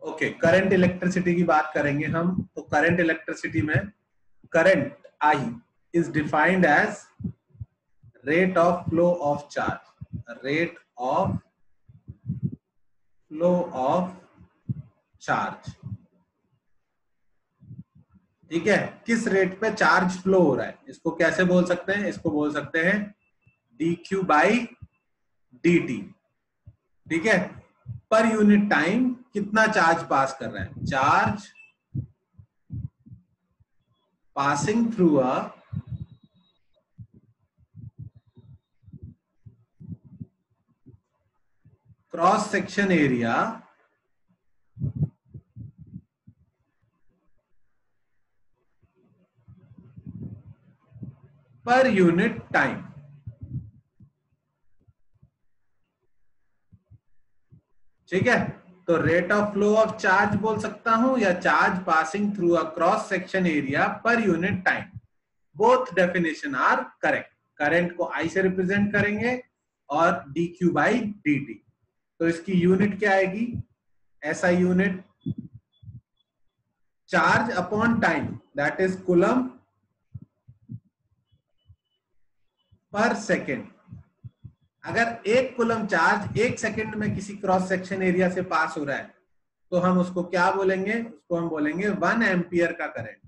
Okay, current electricity की बात करेंगे हम। तो करंट इलेक्ट्रिसिटी में current I is defined as rate of flow of charge, rate of flow of charge. ठीक है, किस रेट पे चार्ज फ्लो हो रहा है, इसको कैसे बोल सकते हैं, इसको बोल सकते हैं dq बाई dt। ठीक है, पर यूनिट टाइम कितना चार्ज पास कर रहा है, charge passing through a cross section area per unit time. ठीक है, तो rate of flow of charge बोल सकता हूं या charge passing through a cross section area per unit time. Both definition are correct. Current को आई से represent करेंगे और dq बाई dt। तो इसकी यूनिट क्या आएगी, ऐसा unit charge upon time, that is coulomb per second. अगर एक कूलम चार्ज एक सेकेंड में किसी क्रॉस सेक्शन एरिया से पास हो रहा है तो हम उसको क्या बोलेंगे, उसको हम बोलेंगे 1 एम्पियर का करंट।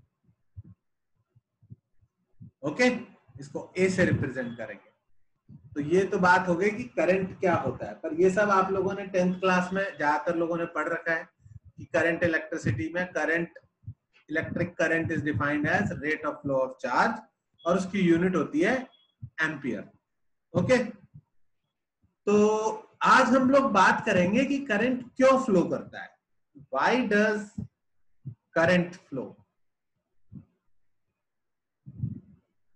ओके, इसको ए से रिप्रेजेंट करेंगे। तो ये तो बात हो गई कि करंट क्या होता है, पर ये सब आप लोगों ने 10th क्लास में ज्यादातर लोगों ने पढ़ रखा है कि करंट इलेक्ट्रिसिटी में current, electric current is defined as rate of flow of charge और उसकी यूनिट होती है एम्पियर। ओके, तो आज हम लोग बात करेंगे कि करंट क्यों फ्लो करता है, व्हाई डज करंट फ्लो।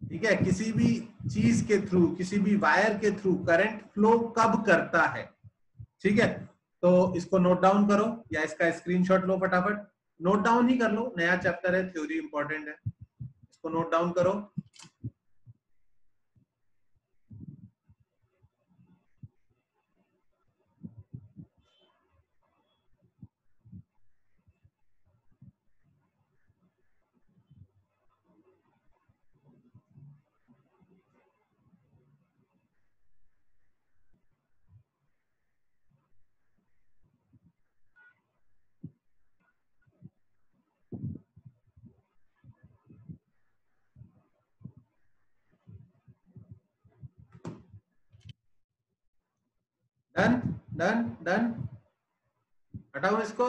ठीक है, किसी भी चीज के थ्रू, किसी भी वायर के थ्रू करंट फ्लो कब करता है। ठीक है, तो इसको नोट डाउन करो या इसका स्क्रीनशॉट लो, फटाफट नोट डाउन ही कर लो, नया चैप्टर है, थ्योरी इंपॉर्टेंट है, इसको नोट डाउन करो। डन डन डन, हटाओ इसको।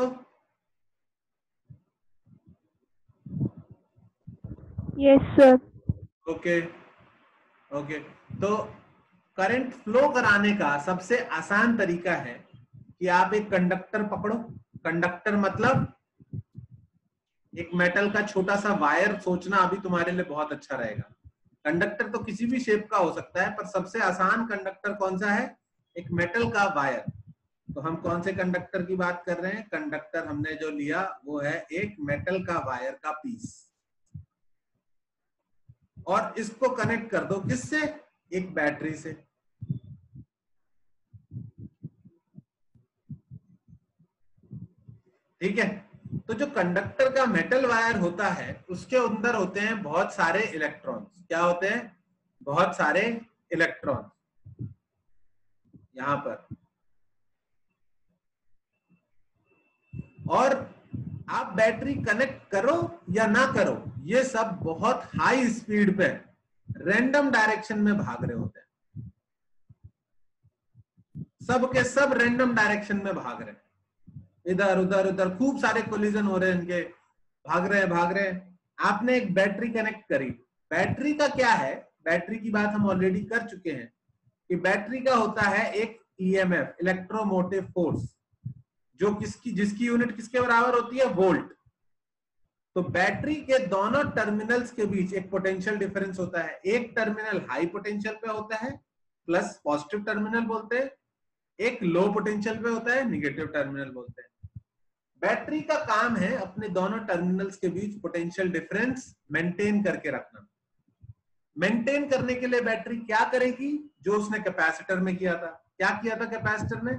Yes sir. ओके ओके, तो करंट फ्लो कराने का सबसे आसान तरीका है कि आप एक कंडक्टर पकड़ो। कंडक्टर मतलब एक मेटल का छोटा सा वायर, सोचना अभी तुम्हारे लिए बहुत अच्छा रहेगा। कंडक्टर तो किसी भी शेप का हो सकता है, पर सबसे आसान कंडक्टर कौन सा है, एक मेटल का वायर। तो हम कौन से कंडक्टर की बात कर रहे हैं, कंडक्टर हमने जो लिया वो है एक मेटल का वायर का पीस, और इसको कनेक्ट कर दो किससे, एक बैटरी से। ठीक है, तो जो कंडक्टर का मेटल वायर होता है उसके अंदर होते हैं बहुत सारे इलेक्ट्रॉन्स। क्या होते हैं, बहुत सारे इलेक्ट्रॉन। यहां पर, और आप बैटरी कनेक्ट करो या ना करो, ये सब बहुत हाई स्पीड पे रैंडम डायरेक्शन में भाग रहे होते हैं। सब के सब रैंडम डायरेक्शन में भाग रहे हैं, इधर उधर उधर खूब सारे कोलिजन हो रहे हैं इनके, भाग रहे हैं भाग रहे हैं। आपने एक बैटरी कनेक्ट करी। बैटरी का क्या है, बैटरी की बात हम ऑलरेडी कर चुके हैं कि बैटरी का होता है एक ईएमएफ, इलेक्ट्रोमोटिव फोर्स, जो किसकी, जिसकी यूनिट किसके बराबर होती है, वोल्ट। तो बैटरी के दोनों टर्मिनल्स के बीच एक पोटेंशियल डिफरेंस होता है। एक टर्मिनल हाई पोटेंशियल पे होता है, प्लस पॉजिटिव टर्मिनल बोलते हैं, एक लो पोटेंशियल पे होता है, निगेटिव टर्मिनल बोलते हैं। बैटरी का काम है अपने दोनों टर्मिनल्स के बीच पोटेंशियल डिफरेंस मेंटेन करके रखना। मेंटेन करने के लिए बैटरी क्या करेगी, जो उसने कैपेसिटर में किया था। क्या किया था कैपेसिटर में,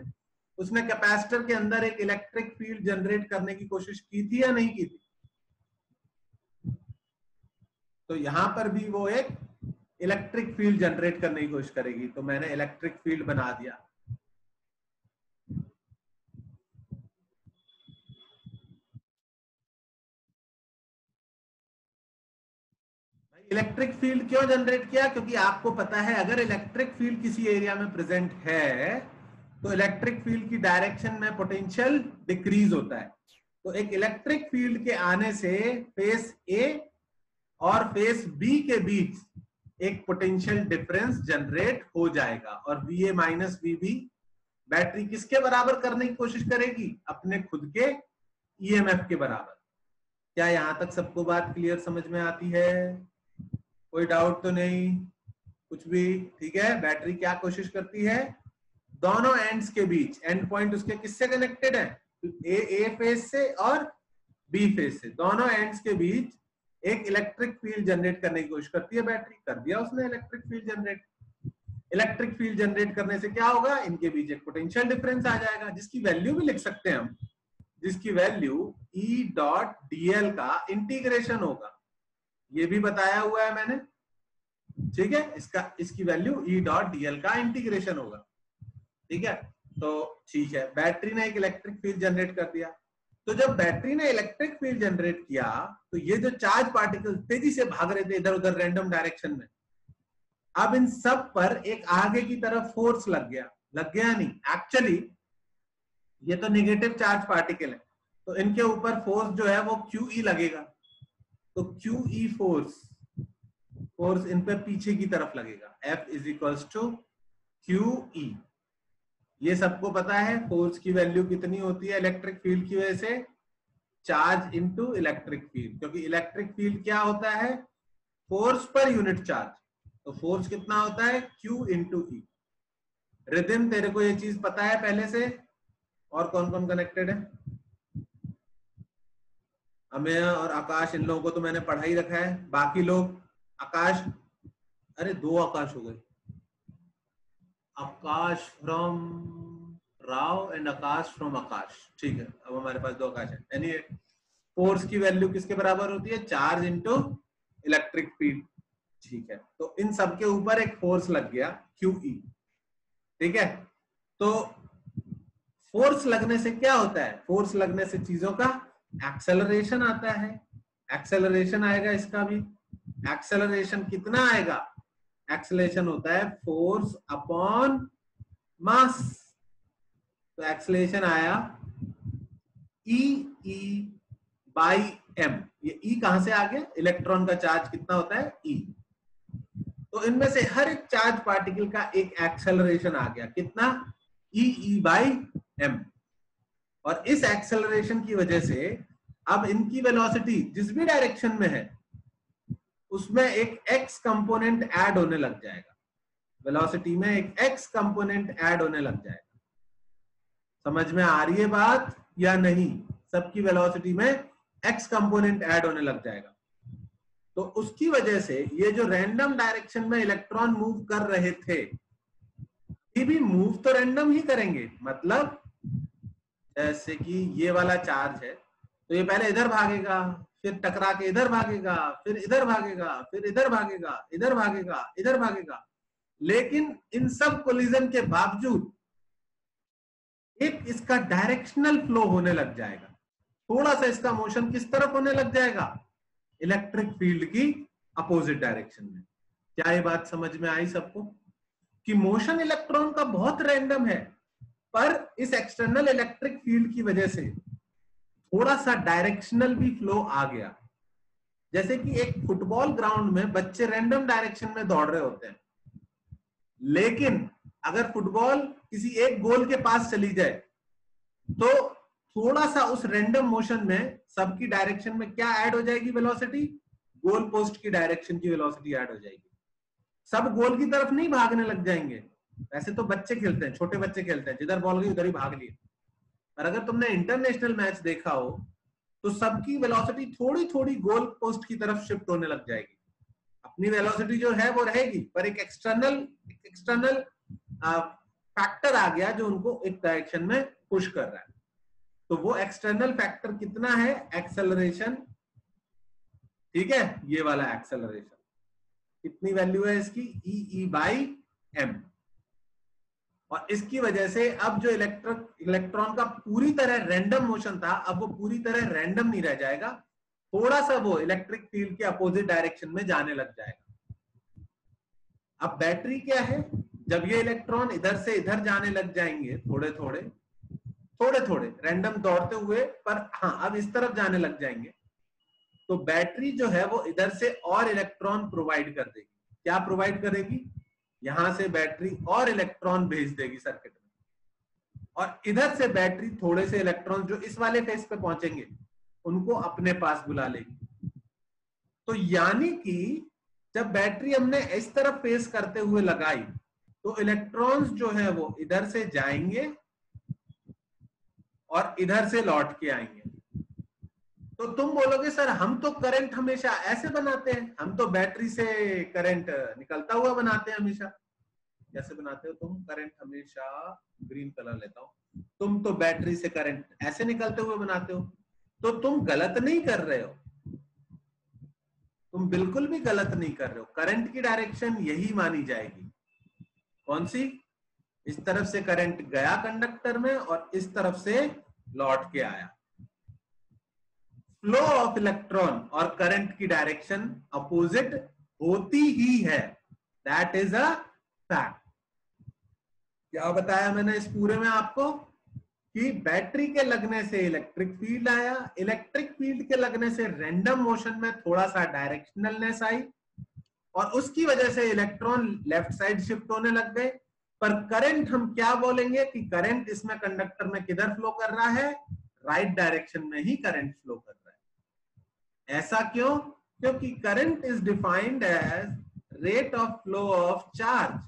उसने कैपेसिटर के अंदर एक इलेक्ट्रिक फील्ड जनरेट करने की कोशिश की थी या नहीं की थी? तो यहां पर भी वो एक इलेक्ट्रिक फील्ड जनरेट करने की कोशिश करेगी, तो मैंने इलेक्ट्रिक फील्ड बना दिया। इलेक्ट्रिक फील्ड क्यों जनरेट किया? क्योंकि आपको पता है अगर इलेक्ट्रिक फील्ड किसी एरिया में प्रेजेंट है तो इलेक्ट्रिक फील्ड की डायरेक्शन में पोटेंशियल डिक्रीज होता है। तो एक इलेक्ट्रिक फील्ड के आने से फेस ए और फेस बी के बीच एक पोटेंशियल डिफरेंस जनरेट हो जाएगा और VA माइनस VB बैटरी किसके बराबर करने की कोशिश करेगी? अपने खुद के EMF के बराबर। क्या यहां तक सबको बात क्लियर समझ में आती है? कोई डाउट तो नहीं? कुछ भी ठीक है? बैटरी क्या कोशिश करती है? दोनों एंड्स के बीच, एंड पॉइंट उसके किससे कनेक्टेड है? ए फेज से और बी फेज से, दोनों एंड्स के बीच एक इलेक्ट्रिक फील्ड जनरेट करने की कोशिश करती है बैटरी। कर दिया उसने electric field generate. Electric field generate करने से क्या होगा? इनके बीच एक पोटेंशियल डिफरेंस आ जाएगा, जिसकी वैल्यू भी लिख सकते हैं हम, जिसकी वैल्यू E.dl का इंटीग्रेशन होगा। ये भी बताया हुआ है मैंने, ठीक है? इसकी वैल्यू E.dl का इंटीग्रेशन होगा, ठीक है? तो ठीक है, बैटरी ने एक इलेक्ट्रिक फील्ड जनरेट कर दिया। तो जब बैटरी ने इलेक्ट्रिक फील्ड जनरेट किया तो ये जो चार्ज पार्टिकल तेजी से भाग रहे थे इधर उधर रैंडम डायरेक्शन में, अब इन सब पर एक आगे की तरफ फोर्स लग गया। लग गया नहीं, एक्चुअली ये तो नेगेटिव चार्ज पार्टिकल है, तो इनके ऊपर फोर्स जो है वो QE लगेगा। तो QE फोर्स इन पे पीछे की तरफ लगेगा। F is equals to QE। ये सबको पता है फोर्स की वैल्यू कितनी होती है इलेक्ट्रिक फील्ड की वजह से? Charge into electric field. क्योंकि इलेक्ट्रिक फील्ड क्या होता है? Force per unit charge. तो फोर्स कितना होता है? Q into E। रिदम तेरे को ये चीज पता है पहले से? और कौन कौन कनेक्टेड है? अमेय और आकाश, इन लोगों को तो मैंने पढ़ा ही रखा है। बाकी लोग, आकाश, अरे 2 आकाश हो गए, Akash from Rao and Akash from Akash, ठीक है? अब हमारे पास 2 आकाश है। यानी फोर्स की वैल्यू किसके बराबर होती है? चार्ज इनटू इलेक्ट्रिक फील्ड, ठीक है? तो इन सब के ऊपर एक फोर्स लग गया QE, ठीक है? तो फोर्स लगने से क्या होता है? फोर्स लगने से चीजों का एक्सेलरेशन आता है। एक्सेलरेशन आएगा, इसका भी एक्सेलरेशन कितना आएगा? एक्सेलरेशन होता है फोर्स अपॉन मास। तो एक्सेलरेशन आया E बाई M। ये E कहां से आ गया? इलेक्ट्रॉन का चार्ज कितना होता है? E। तो इनमें से हर एक चार्ज पार्टिकल का एक एक्सेलरेशन आ गया, कितना? E by M। और इस एक्सेलरेशन की वजह से अब इनकी वेलोसिटी जिस भी डायरेक्शन में है उसमें एक x कंपोनेंट ऐड होने लग जाएगा। वेलोसिटी में एक x कंपोनेंट ऐड होने लग जाएगा। समझ में आ रही है बात या नहीं? सबकी वेलोसिटी में x कंपोनेंट ऐड होने लग जाएगा। तो उसकी वजह से ये जो रैंडम डायरेक्शन में इलेक्ट्रॉन मूव कर रहे थे, ये भी मूव तो रैंडम ही करेंगे। मतलब जैसे कि ये वाला चार्ज है तो ये पहले इधर भागेगा, फिर टकरा के इधर भागेगा, फिर इधर भागेगा, फिर इधर भागेगा, इधर भागेगा, इधर भागेगा। लेकिन इन सब कोलिजन के बावजूद एक इसका डायरेक्शनल फ्लो होने लग जाएगा। थोड़ा सा इसका मोशन किस तरफ होने लग जाएगा? इलेक्ट्रिक फील्ड की अपोजिट डायरेक्शन में। क्या ये बात समझ में आई सबको कि मोशन इलेक्ट्रॉन का बहुत रैंडम है, पर इस एक्सटर्नल इलेक्ट्रिक फील्ड की वजह से थोड़ा सा डायरेक्शनल भी फ्लो आ गया। जैसे कि एक फुटबॉल ग्राउंड में बच्चे रैंडम डायरेक्शन में दौड़ रहे होते हैं, लेकिन अगर फुटबॉल किसी एक गोल के पास चली जाए तो थोड़ा सा उस रैंडम मोशन में सबकी डायरेक्शन में क्या ऐड हो जाएगी? वेलोसिटी, गोल पोस्ट की डायरेक्शन की वेलोसिटी ऐड हो जाएगी। सब गोल की तरफ नहीं भागने लग जाएंगे। वैसे तो बच्चे खेलते हैं, छोटे बच्चे खेलते हैं, जिधर बॉल गई उधर ही भाग लिए। पर अगर तुमने इंटरनेशनल मैच देखा हो तो सबकी वेलोसिटी थोड़ी थोड़ी गोल पोस्ट की तरफ शिफ्ट होने लग जाएगी। अपनी वेलोसिटी जो है वो रहेगी, पर एक एक्सटर्नल फैक्टर आ गया जो उनको एक डायरेक्शन में पुश कर रहा है। तो वो एक्सटर्नल फैक्टर कितना है? एक्सेलरेशन, ठीक है, ये वाला एक्सेलरेशन कितनी वैल्यू है इसकी? E/m। और इसकी वजह से अब जो इलेक्ट्रॉन का पूरी तरह रैंडम मोशन था, अब वो पूरी तरह रैंडम नहीं रह जाएगा, थोड़ा सा वो इलेक्ट्रिक फील्ड के अपोजिट डायरेक्शन में जाने लग जाएगा। अब बैटरी क्या है? जब ये इलेक्ट्रॉन इधर से इधर जाने लग जाएंगे, थोड़े थोड़े रैंडम दौड़ते हुए, पर हाँ अब इस तरफ जाने लग जाएंगे, तो बैटरी जो है वो इधर से और इलेक्ट्रॉन प्रोवाइड कर देगी। क्या प्रोवाइड करेगी? यहां से बैटरी और इलेक्ट्रॉन भेज देगी सर्किट में, और इधर से बैटरी थोड़े से इलेक्ट्रॉन जो इस वाले फेस पे पहुंचेंगे उनको अपने पास बुला लेगी। तो यानी कि जब बैटरी हमने इस तरफ फेस करते हुए लगाई तो इलेक्ट्रॉन्स जो है वो इधर से जाएंगे और इधर से लौट के आएंगे। तो तुम बोलोगे सर हम तो करंट हमेशा ऐसे बनाते हैं, हम तो बैटरी से करंट निकलता हुआ बनाते हैं हमेशा। कैसे बनाते हो तुम करंट? हमेशा ग्रीन कलर लेता हूं। तुम तो बैटरी से करंट ऐसे निकलते हुए बनाते हो। तो तुम गलत नहीं कर रहे हो, तुम बिल्कुल भी गलत नहीं कर रहे हो। करंट की डायरेक्शन यही मानी जाएगी। कौन सी? इस तरफ से करंट गया कंडक्टर में और इस तरफ से लौट के आया। फ्लो ऑफ इलेक्ट्रॉन और करंट की डायरेक्शन अपोजिट होती ही है, दैट इज अ फैक्ट। क्या बताया मैंने इस पूरे में आपको? कि बैटरी के लगने से इलेक्ट्रिक फील्ड आया, इलेक्ट्रिक फील्ड के लगने से रैंडम मोशन में थोड़ा सा डायरेक्शनलनेस आई, और उसकी वजह से इलेक्ट्रॉन लेफ्ट साइड शिफ्ट होने लग गए। पर करंट हम क्या बोलेंगे कि करंट इसमें कंडक्टर में किधर फ्लो कर रहा है? राइट डायरेक्शन में ही करंट फ्लो कर रहा है। ऐसा क्यों? क्योंकि current is defined as rate of flow of charge.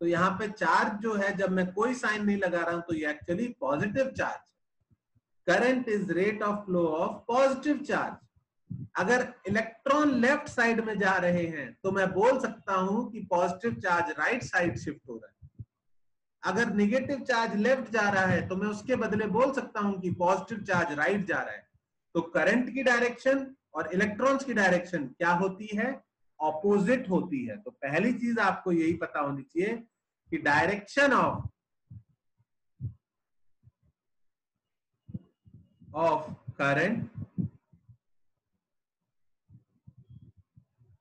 तो यहाँ पे चार्ज जो है, जब मैं कोई साइन नहीं लगा रहा हूं तो ये actually positive charge. Current is rate of flow of positive charge. अगर इलेक्ट्रॉन लेफ्ट साइड में जा रहे हैं तो मैं बोल सकता हूं कि positive charge right side shift हो रहा है। अगर निगेटिव चार्ज लेफ्ट जा रहा है तो मैं उसके बदले बोल सकता हूं कि पॉजिटिव चार्ज राइट जा रहा है। तो करंट की डायरेक्शन और इलेक्ट्रॉन्स की डायरेक्शन क्या होती है? ऑपोजिट होती है। तो पहली चीज आपको यही पता होनी चाहिए कि direction of current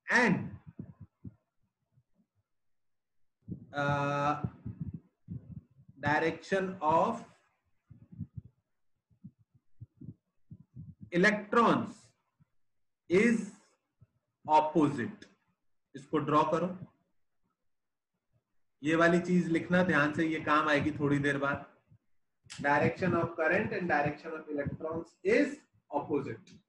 and direction of electrons is opposite. इसको ड्रॉ करो। ये वाली चीज लिखना ध्यान से, ये काम आएगी थोड़ी देर बाद। Direction of current and direction of electrons is opposite.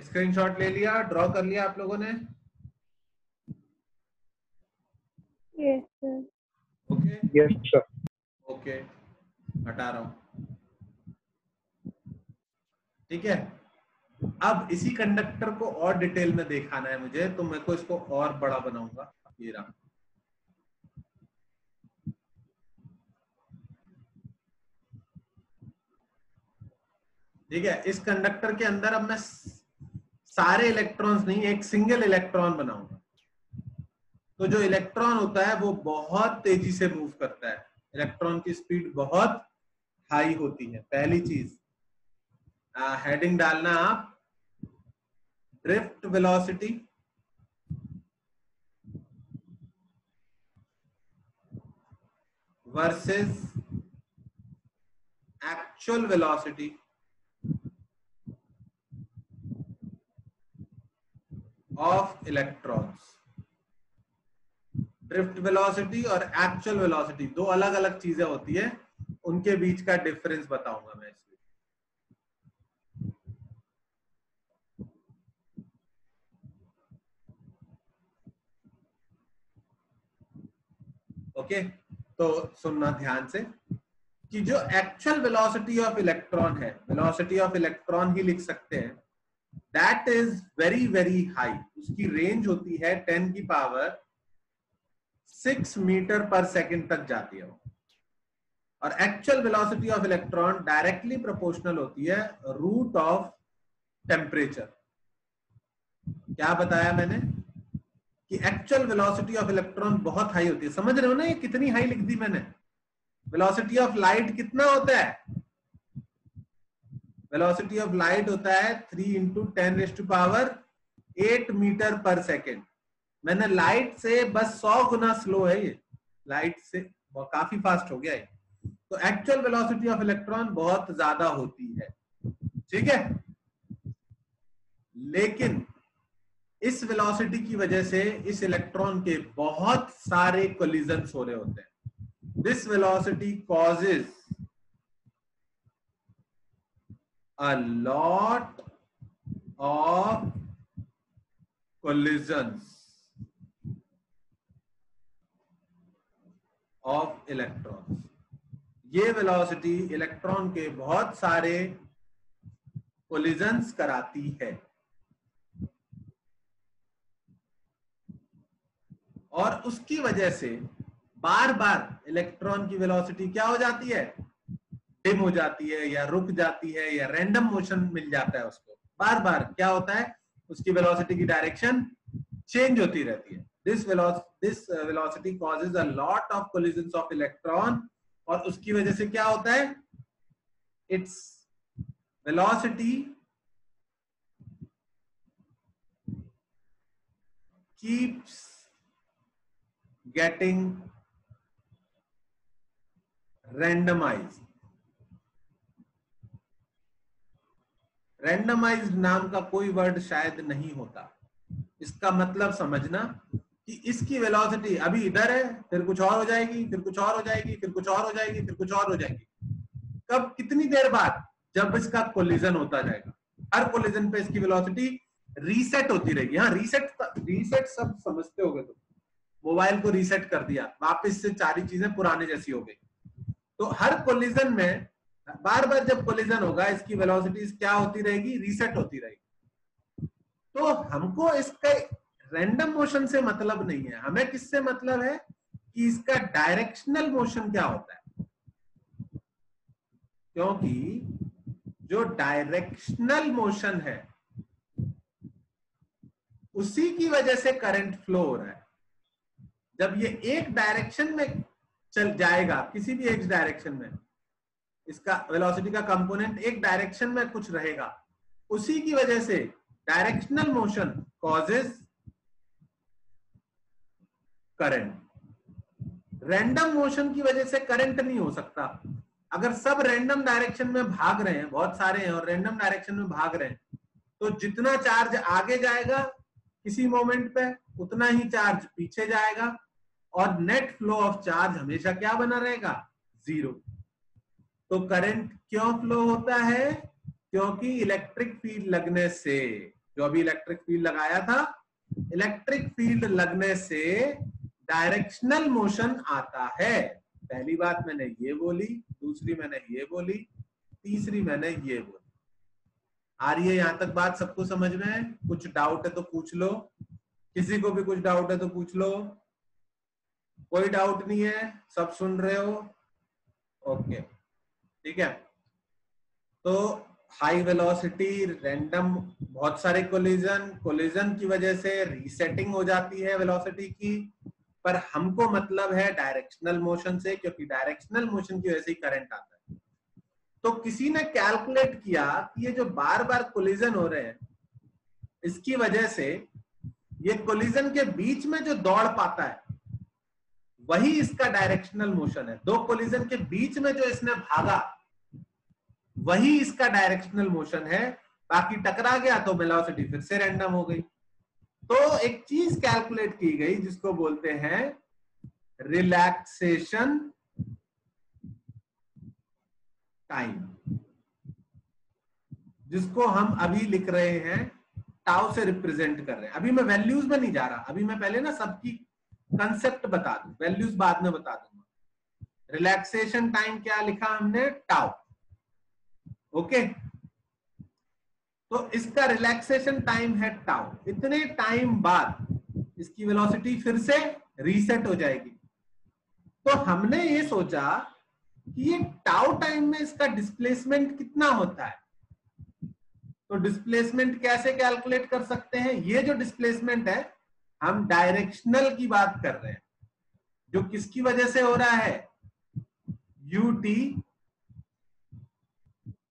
Screenshot ले लिया, ड्रॉ कर लिया आप लोगों ने? Yes, sir. Okay yes sir. Okay, हटा रहा हूं। ठीक है, अब इसी कंडक्टर को और डिटेल में दिखाना है मुझे, तो मैं को इसको और बड़ा बनाऊंगा। ये रहा। ठीक है, इस कंडक्टर के अंदर अब मैं सारे इलेक्ट्रॉन्स नहीं, एक सिंगल इलेक्ट्रॉन बनाऊंगा। तो जो इलेक्ट्रॉन होता है वो बहुत तेजी से मूव करता है, इलेक्ट्रॉन की स्पीड बहुत हाई होती है। पहली चीज हेडिंग डालना आप, drift velocity versus actual velocity of electrons. Drift velocity और एक्चुअल वेलोसिटी दो अलग अलग चीजें होती है। उनके बीच का डिफरेंस बताऊंगा मैं इसमें। ओके, तो सुनना ध्यान से कि जो एक्चुअल वेलोसिटी ऑफ इलेक्ट्रॉन है, वेलोसिटी ऑफ इलेक्ट्रॉन ही लिख सकते हैं, that is very very high. उसकी रेंज होती है 10 की पावर 6 मीटर पर सेकंड तक जाती है। और actual velocity of electron directly proportional होती है रूट ऑफ टेम्परेचर। क्या बताया मैंने कि एक्चुअल वेलोसिटी ऑफ इलेक्ट्रॉन बहुत हाई होती है। समझ रहे हो ना ये कितनी हाई लिख दी मैंने? वेलोसिटी ऑफ लाइट कितना होता है? वेलोसिटी ऑफ लाइट होता है 3 इंटू 10⁸ मीटर पर सेकेंड। मैंने लाइट से बस 100 गुना स्लो है ये, लाइट से काफी फास्ट हो गया है। तो एक्चुअल वेलोसिटी ऑफ इलेक्ट्रॉन बहुत ज्यादा होती है, ठीक है। लेकिन इस वेलोसिटी की वजह से इस इलेक्ट्रॉन के बहुत सारे कोलिजन्स हो रहे होते हैं। This velocity causes a lot of collisions of electrons। ये वेलोसिटी इलेक्ट्रॉन के बहुत सारे कोलिजन्स कराती है और उसकी वजह से बार बार इलेक्ट्रॉन की वेलोसिटी क्या हो जाती है? डिम हो जाती है या रुक जाती है या रैंडम मोशन मिल जाता है उसको। बार बार क्या होता है? उसकी वेलोसिटी की डायरेक्शन चेंज होती रहती है। This velocity causes a lot of collisions of electron और उसकी वजह से क्या होता है? Its velocity keeps getting randomized। Randomized नाम का कोई वर्ड शायद नहीं होता। इसका मतलब समझना कि इसकी वेलोसिटी अभी इधर है, फिर कुछ और हो जाएगी, फिर कुछ और हो जाएगी, फिर कुछ और हो जाएगी, फिर कुछ और हो जाएगी। कब, कितनी देर बाद? जब इसका कोलिजन होता जाएगा। हर कोलिजन पे इसकी वेलोसिटी रीसेट होती रहेगी। हाँ, रीसेट सब समझते होगे तुम। मोबाइल को रीसेट कर दिया, वापस से सारी चीजें पुराने जैसी हो गई। तो हर कोलिजन में बार बार जब कोलिजन होगा इसकी वेलोसिटी क्या होती रहेगी? रीसेट होती रहेगी। तो हमको इसका रैंडम मोशन से मतलब नहीं है, हमें किससे मतलब है कि इसका डायरेक्शनल मोशन क्या होता है। क्योंकि जो डायरेक्शनल मोशन है उसी की वजह से करंट फ्लो हो रहा है। जब ये एक डायरेक्शन में चल जाएगा, किसी भी एक डायरेक्शन में, इसका वेलोसिटी का कंपोनेंट एक डायरेक्शन में कुछ रहेगा, उसी की वजह से directional motion causes current. Random motion की वजह से करंट नहीं हो सकता। अगर सब रैंडम डायरेक्शन में भाग रहे हैं, बहुत सारे हैं और रैंडम डायरेक्शन में भाग रहे हैं, तो जितना चार्ज आगे जाएगा किसी मोमेंट पे उतना ही चार्ज पीछे जाएगा और नेट फ्लो ऑफ चार्ज हमेशा क्या बना रहेगा? जीरो। तो करंट क्यों फ्लो होता है? क्योंकि इलेक्ट्रिक फील्ड लगने से, जो अभी इलेक्ट्रिक फील्ड लगाया था, इलेक्ट्रिक फील्ड लगने से डायरेक्शनल मोशन आता है। पहली बात मैंने ये बोली, दूसरी मैंने ये बोली, तीसरी मैंने ये बोली। आ रही है यहां तक बात? सबको समझ में? कुछ डाउट है तो पूछ लो, किसी को भी कुछ डाउट है तो पूछ लो। कोई डाउट नहीं है? सब सुन रहे हो? ओके, ठीक है। तो हाई वेलोसिटी, रैंडम, बहुत सारे कोलिजन की वजह से रीसेटिंग हो जाती है वेलोसिटी की, पर हमको मतलब है डायरेक्शनल मोशन से, क्योंकि डायरेक्शनल मोशन की वजह से ही करंट आता है। तो किसी ने कैलकुलेट किया कि ये जो बार बार कोलिजन हो रहे हैं, इसकी वजह से ये कोलिजन के बीच में जो दौड़ पाता है वही इसका डायरेक्शनल मोशन है। दो कोलिजन के बीच में जो इसने भागा वही इसका डायरेक्शनल मोशन है। बाकी टकरा गया तो वेलोसिटी फिर से रैंडम हो गई। तो एक चीज कैलकुलेट की गई जिसको बोलते हैं रिलैक्सेशन टाइम, जिसको हम अभी लिख रहे हैं टाउ से रिप्रेजेंट कर रहे हैं। अभी मैं वैल्यूज में नहीं जा रहा, अभी मैं पहले ना सबकी कंसेप्ट बता दूं, वैल्यूज बाद में बता दूंगा। रिलैक्सेशन टाइम क्या लिखा हमने, टाउ। ओके, तो इसका रिलैक्सेशन टाइम है टाउ। इतने टाइम बाद इसकी वेलोसिटी फिर से रीसेट हो जाएगी। तो हमने ये सोचा कि ये टाउ टाइम में इसका डिस्प्लेसमेंट कितना होता है। तो डिस्प्लेसमेंट कैसे कैलकुलेट कर सकते हैं, ये जो डिस्प्लेसमेंट है हम डायरेक्शनल की बात कर रहे हैं, जो किसकी वजह से हो रहा है, ut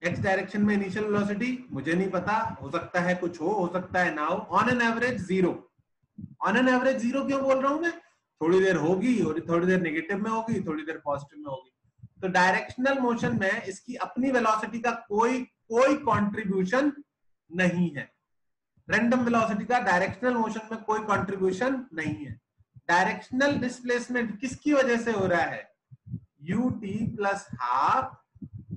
एक्स डायरेक्शन में इनिशियल वेलोसिटी मुझे नहीं पता, हो सकता है कुछ हो सकता है ना हो। On an average zero, on an average zero क्यों बोल रहा हूं मैं, थोड़ी देर होगी और थोड़ी देर नेगेटिव में होगी, थोड़ी देर पॉजिटिव में होगी। तो डायरेक्शनल मोशन में इसकी अपनी वेलोसिटी का कोई कंट्रीब्यूशन नहीं है। रैंडम वेलोसिटी का डायरेक्शनल मोशन में कोई कंट्रीब्यूशन नहीं है। डायरेक्शनल डिस्प्लेसमेंट किसकी वजह से हो रहा है, ut प्लस हाफ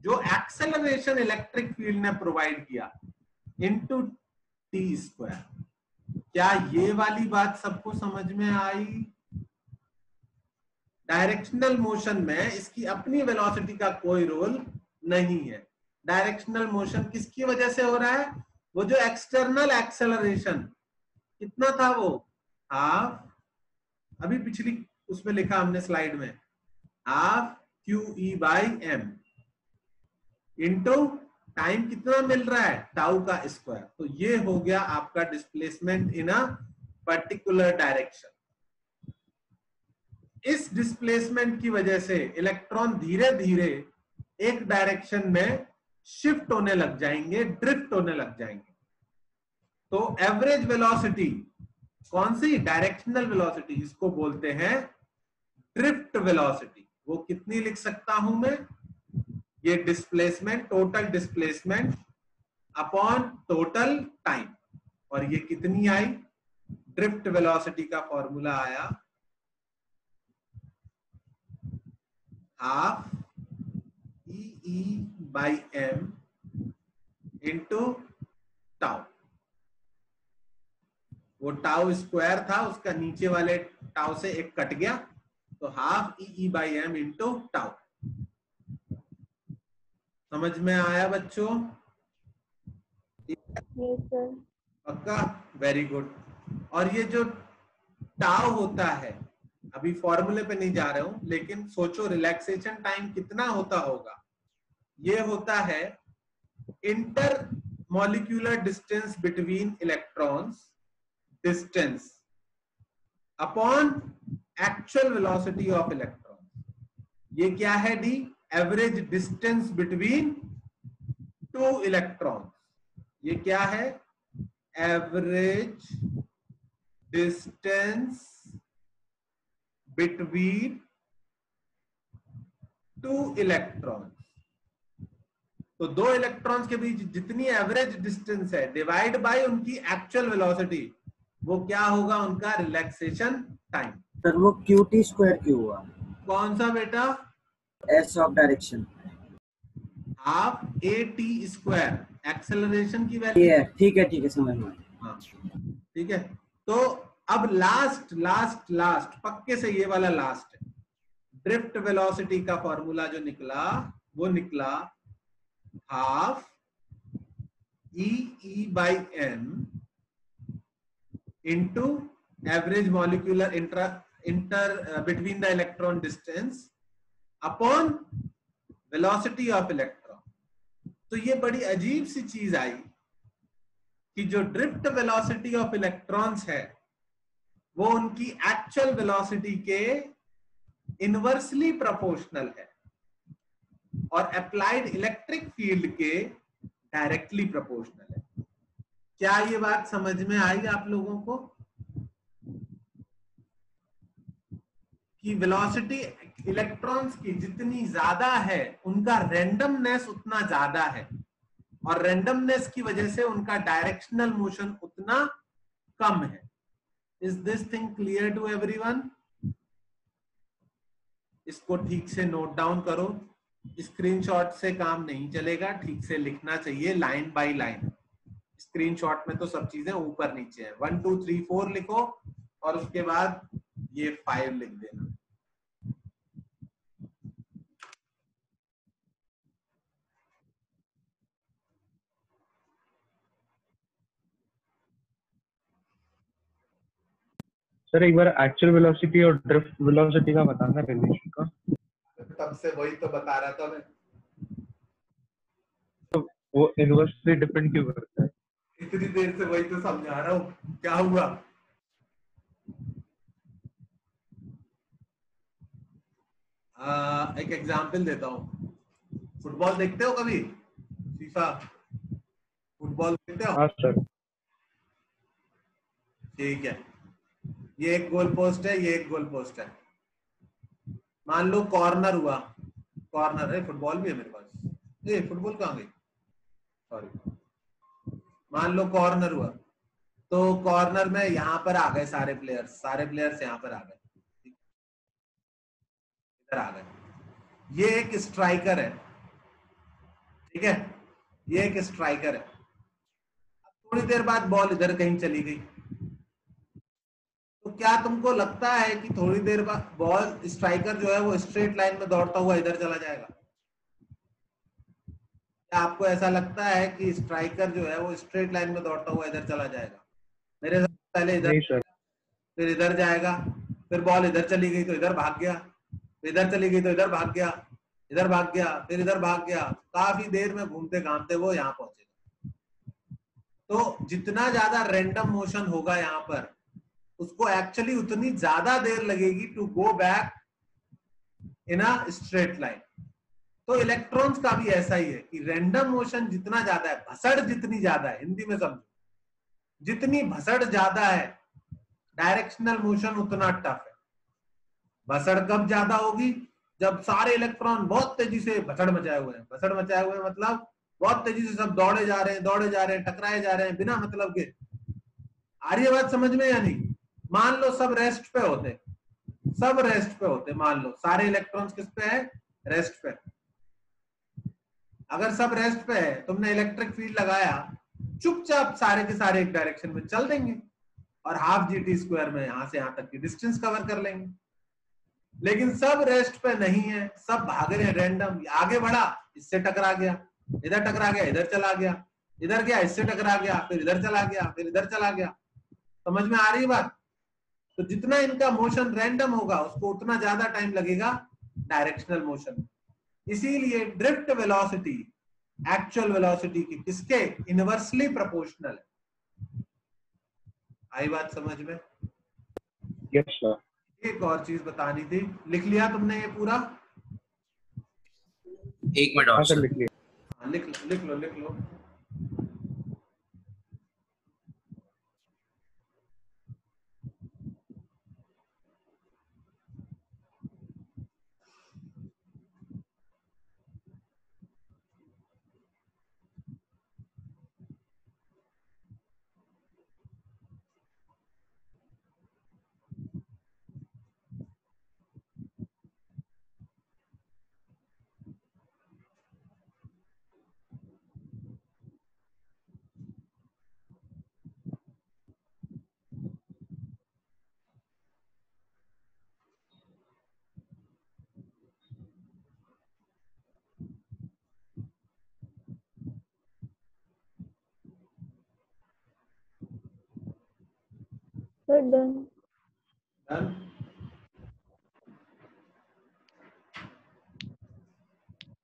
जो एक्सेलरेशन इलेक्ट्रिक फील्ड ने प्रोवाइड किया इनटू टी स्क्वायर। क्या ये वाली बात सबको समझ में आई? डायरेक्शनल मोशन में इसकी अपनी वेलोसिटी का कोई रोल नहीं है। डायरेक्शनल मोशन किसकी वजह से हो रहा है, वो जो एक्सटर्नल एक्सेलरेशन कितना था वो हाफ, अभी पिछली उसमें लिखा हमने स्लाइड में, half QE by M into time कितना मिल रहा है, टाउ का स्क्वायर। तो ये हो गया आपका displacement in a particular direction. इस डिस्प्लेसमेंट की वजह से इलेक्ट्रॉन धीरे धीरे एक डायरेक्शन में शिफ्ट होने लग जाएंगे, ड्रिफ्ट होने लग जाएंगे। तो एवरेज वेलोसिटी कौन सी, डायरेक्शनल वेलोसिटी, इसको बोलते हैं ड्रिफ्ट वेलोसिटी। वो कितनी लिख सकता हूं मैं, ये displacement, total displacement upon total time, और ये कितनी आई, ड्रिफ्ट वेलोसिटी का फॉर्मूला आया half E by M into tau. वो टाउ स्क्वायर था, उसका नीचे वाले टाउ से एक कट गया, तो half E by M into tau. समझ में आया बच्चों? Yes sir. पक्का, वेरी गुड। और ये जो टाउ होता है, अभी फॉर्मूले पे नहीं जा रहे हूं, लेकिन सोचो रिलैक्सेशन टाइम कितना होता होगा। ये होता है inter molecular distance between electrons distance upon actual velocity of electron. ये क्या है D, average distance between two electrons. ये क्या है, average distance between two electrons. तो दो इलेक्ट्रॉन्स के बीच जितनी एवरेज डिस्टेंस है डिवाइड बाय उनकी एक्चुअल वेलोसिटी, वो क्या होगा, उनका रिलैक्सेशन टाइम। सर वो QT स्क्वायर क्यों हुआ? कौन सा बेटा, S of direction, half AT square acceleration की वैल्यू। ये ठीक है समझ में। हाँ ठीक है। तो अब लास्ट पक्के से ये वाला लास्ट है, ड्रिफ्ट वेलोसिटी का फॉर्मूला जो निकला वो निकला half E by M into average molecular inter between the electron distance upon velocity of electron. तो ये बड़ी अजीब सी चीज आई कि जो ड्रिफ्ट वेलोसिटी ऑफ इलेक्ट्रॉन्स है वो उनकी एक्चुअल वेलोसिटी के इनवर्सली प्रोपोर्शनल है और अप्लाइड इलेक्ट्रिक फील्ड के डायरेक्टली प्रोपोर्शनल है। क्या ये बात समझ में आई आप लोगों को कि वेलोसिटी इलेक्ट्रॉन्स की जितनी ज्यादा है उनका रैंडमनेस उतना ज्यादा है, और रैंडमनेस की वजह से उनका डायरेक्शनल मोशन उतना कम है। Is this thing clear to everyone? इसको ठीक से नोट डाउन करो। स्क्रीनशॉट से काम नहीं चलेगा, ठीक से लिखना चाहिए लाइन बाय लाइन। स्क्रीनशॉट में तो सब चीजें ऊपर नीचे है। 1 2 3 4 लिखो और उसके बाद ये 5 लिख देना। सर एक बार एक्चुअल वेलोसिटी और ड्रिफ्ट वेलोसिटी का बताना रिलेशन का। तब से वही तो बता रहा था मैं। तो वो इनवर्सली डिपेंड क्यों करता है? इतनी देर से वही तो समझा रहा हूँ, क्या हुआ? एक एग्जाम्पल देता हूँ। फुटबॉल देखते हो कभी? फीफा फुटबॉल देखते हो? हाँ सर। ठीक है, ये एक गोल पोस्ट है, ये एक गोल पोस्ट है। मान लो कॉर्नर हुआ, कॉर्नर है, फुटबॉल भी है मेरे पास। ये फुटबॉल कहाँ गई? सॉरी। मान लो कॉर्नर हुआ, तो कॉर्नर में यहाँ पर आ गए सारे प्लेयर्स यहाँ पर आ गए, इधर आ गए। ये एक स्ट्राइकर है, ठीक है, ये एक स्ट्राइकर है। थोड़ी देर बाद बॉल इधर कहीं चली गई, तो क्या तुमको लगता है कि थोड़ी देर बाद बॉल, स्ट्राइकर जो है वो स्ट्रेट लाइन में दौड़ता हुआ इधर चला जाएगा? क्या आपको ऐसा लगता है कि स्ट्राइकर जो है वो स्ट्रेट लाइन में दौड़ता हुआ इधर चला जाएगा? मेरे साथ पहले इधर, नहीं सर। फिर इधर जाएगा, फिर बॉल इधर चली गई तो इधर भाग गया, फिर इधर चली गई तो इधर भाग गया, इधर भाग गया, फिर इधर भाग गया। काफी देर में घूमते घामते वो यहाँ पहुंचेगा। तो जितना ज्यादा रैंडम मोशन होगा यहाँ पर, उसको एक्चुअली उतनी ज्यादा देर लगेगी to go back in a straight line. तो इलेक्ट्रॉन्स का भी ऐसा ही है कि रैंडम मोशन जितना ज्यादा है, भसड़ जितनी ज्यादा है, हिंदी में समझो, जितनी भसड़ ज्यादा है डायरेक्शनल मोशन उतना टफ है। भसड़ कब ज्यादा होगी? जब सारे इलेक्ट्रॉन बहुत तेजी से भसड़ मचाए हुए हैं। भसड़ मचाए हुए मतलब बहुत तेजी से सब दौड़े जा रहे हैं, टकराए जा रहे हैं बिना मतलब के। आ रही है बात समझ में या नहीं? मान लो सब रेस्ट पे होते, सब रेस्ट पे होते, मान लो सारे इलेक्ट्रॉन्स किस पे है? रेस्ट पे। अगर सब रेस्ट पे है, तुमने इलेक्ट्रिक फील्ड लगाया, चुपचाप सारे के सारे एक डायरेक्शन में चल देंगे और हाफ GT² में यहां से यहां तक की डिस्टेंस कवर कर लेंगे। लेकिन सब रेस्ट पे नहीं है, सब भाग रहे हैं रैंडम। आगे बढ़ा, इससे टकरा गया, इधर टकरा गया, इधर चला गया, इधर गया, इससे टकरा गया, फिर इधर चला गया, फिर इधर चला गया। समझ में आ रही बात? तो जितना इनका मोशन रैंडम होगा उसको उतना ज्यादा टाइम लगेगा डायरेक्शनल मोशन। इसीलिए ड्रिफ्ट वेलोसिटी एक्चुअल वेलोसिटी की किसके इनवर्सली प्रोपोर्शनल है। आई बात समझ में? Yes sir. एक और चीज बतानी थी, लिख लिया तुमने ये पूरा? एक मिनट हाँ और सर सर। लिख लिया। हाँ, लिख लो। Sir done. डन।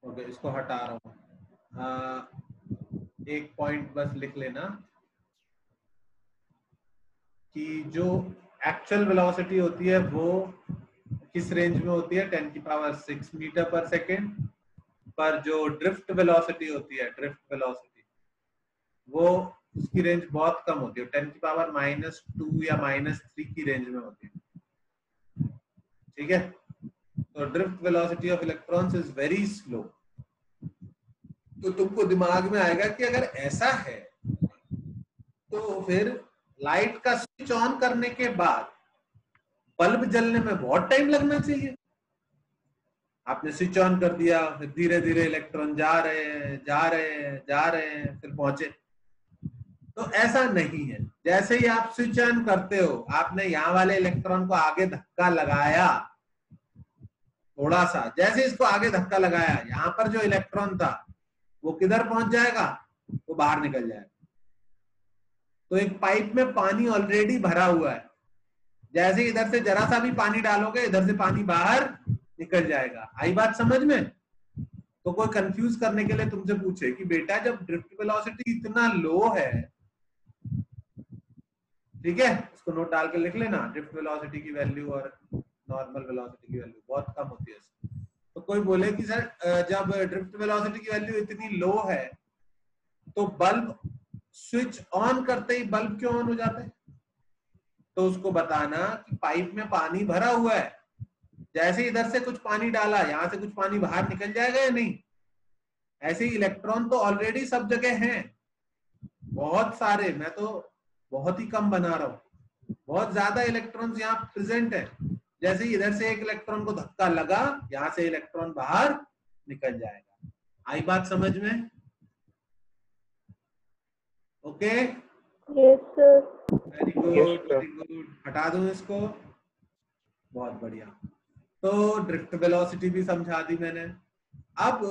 ओके, इसको हटा रहा हूँ। एक पॉइंट बस लिख लेना कि जो एक्चुअल वेलोसिटी होती है वो किस रेंज में होती है? 10⁶ मीटर पर सेकेंड। पर जो ड्रिफ्ट वेलोसिटी होती है, ड्रिफ्ट वेलोसिटी, वो उसकी रेंज बहुत कम होती है, 10⁻² या -3 की रेंज में होती है। ठीक है, तो drift velocity of electrons is very slow. तो तुमको दिमाग में आएगा कि अगर ऐसा है तो फिर लाइट का स्विच ऑन करने के बाद बल्ब जलने में बहुत टाइम लगना चाहिए। आपने स्विच ऑन कर दिया, फिर धीरे धीरे इलेक्ट्रॉन जा रहे हैं जा रहे हैं जा रहे हैं, फिर पहुंचे। तो ऐसा नहीं है। जैसे ही आप स्विच ऑन करते हो, आपने यहाँ वाले इलेक्ट्रॉन को आगे धक्का लगाया, थोड़ा सा जैसे इसको आगे धक्का लगाया, यहाँ पर जो इलेक्ट्रॉन था वो किधर पहुंच जाएगा, वो बाहर निकल जाएगा। तो एक पाइप में पानी ऑलरेडी भरा हुआ है, जैसे इधर से जरा सा भी पानी डालोगे, इधर से पानी बाहर निकल जाएगा। आई बात समझ में? तो कोई कंफ्यूज करने के लिए तुमसे पूछे कि बेटा जब ड्रिफ्ट वेलोसिटी इतना लो है, ठीक है, इसको नोट डाल के लिख लेना, ड्रिफ्ट वेलोसिटी की वैल्यू और नॉर्मल वेलोसिटी की वैल्यू बहुत कम होती है। तो कोई बोले कि सर जब ड्रिफ्ट वेलोसिटी की वैल्यू इतनी लो है तो बल्ब स्विच ऑन करते ही बल्ब क्यों ऑन हो जाता है? तो उसको बताना कि पाइप में पानी भरा हुआ है, जैसे इधर से कुछ पानी डाला, यहां से कुछ पानी बाहर निकल जाएगा या नहीं? ऐसे ही इलेक्ट्रॉन तो ऑलरेडी सब जगह हैं, बहुत सारे, मैं तो बहुत ही कम बना रहा हूं, बहुत ज्यादा इलेक्ट्रॉन्स यहाँ प्रेजेंट है। जैसे ही इधर से एक इलेक्ट्रॉन को धक्का लगा, यहां से इलेक्ट्रॉन बाहर निकल जाएगा। आई बात समझ में? Okay, yes sir. Very good very good. हटा दूं इसको, बहुत बढ़िया। तो ड्रिफ्ट वेलोसिटी भी समझा दी मैंने। अब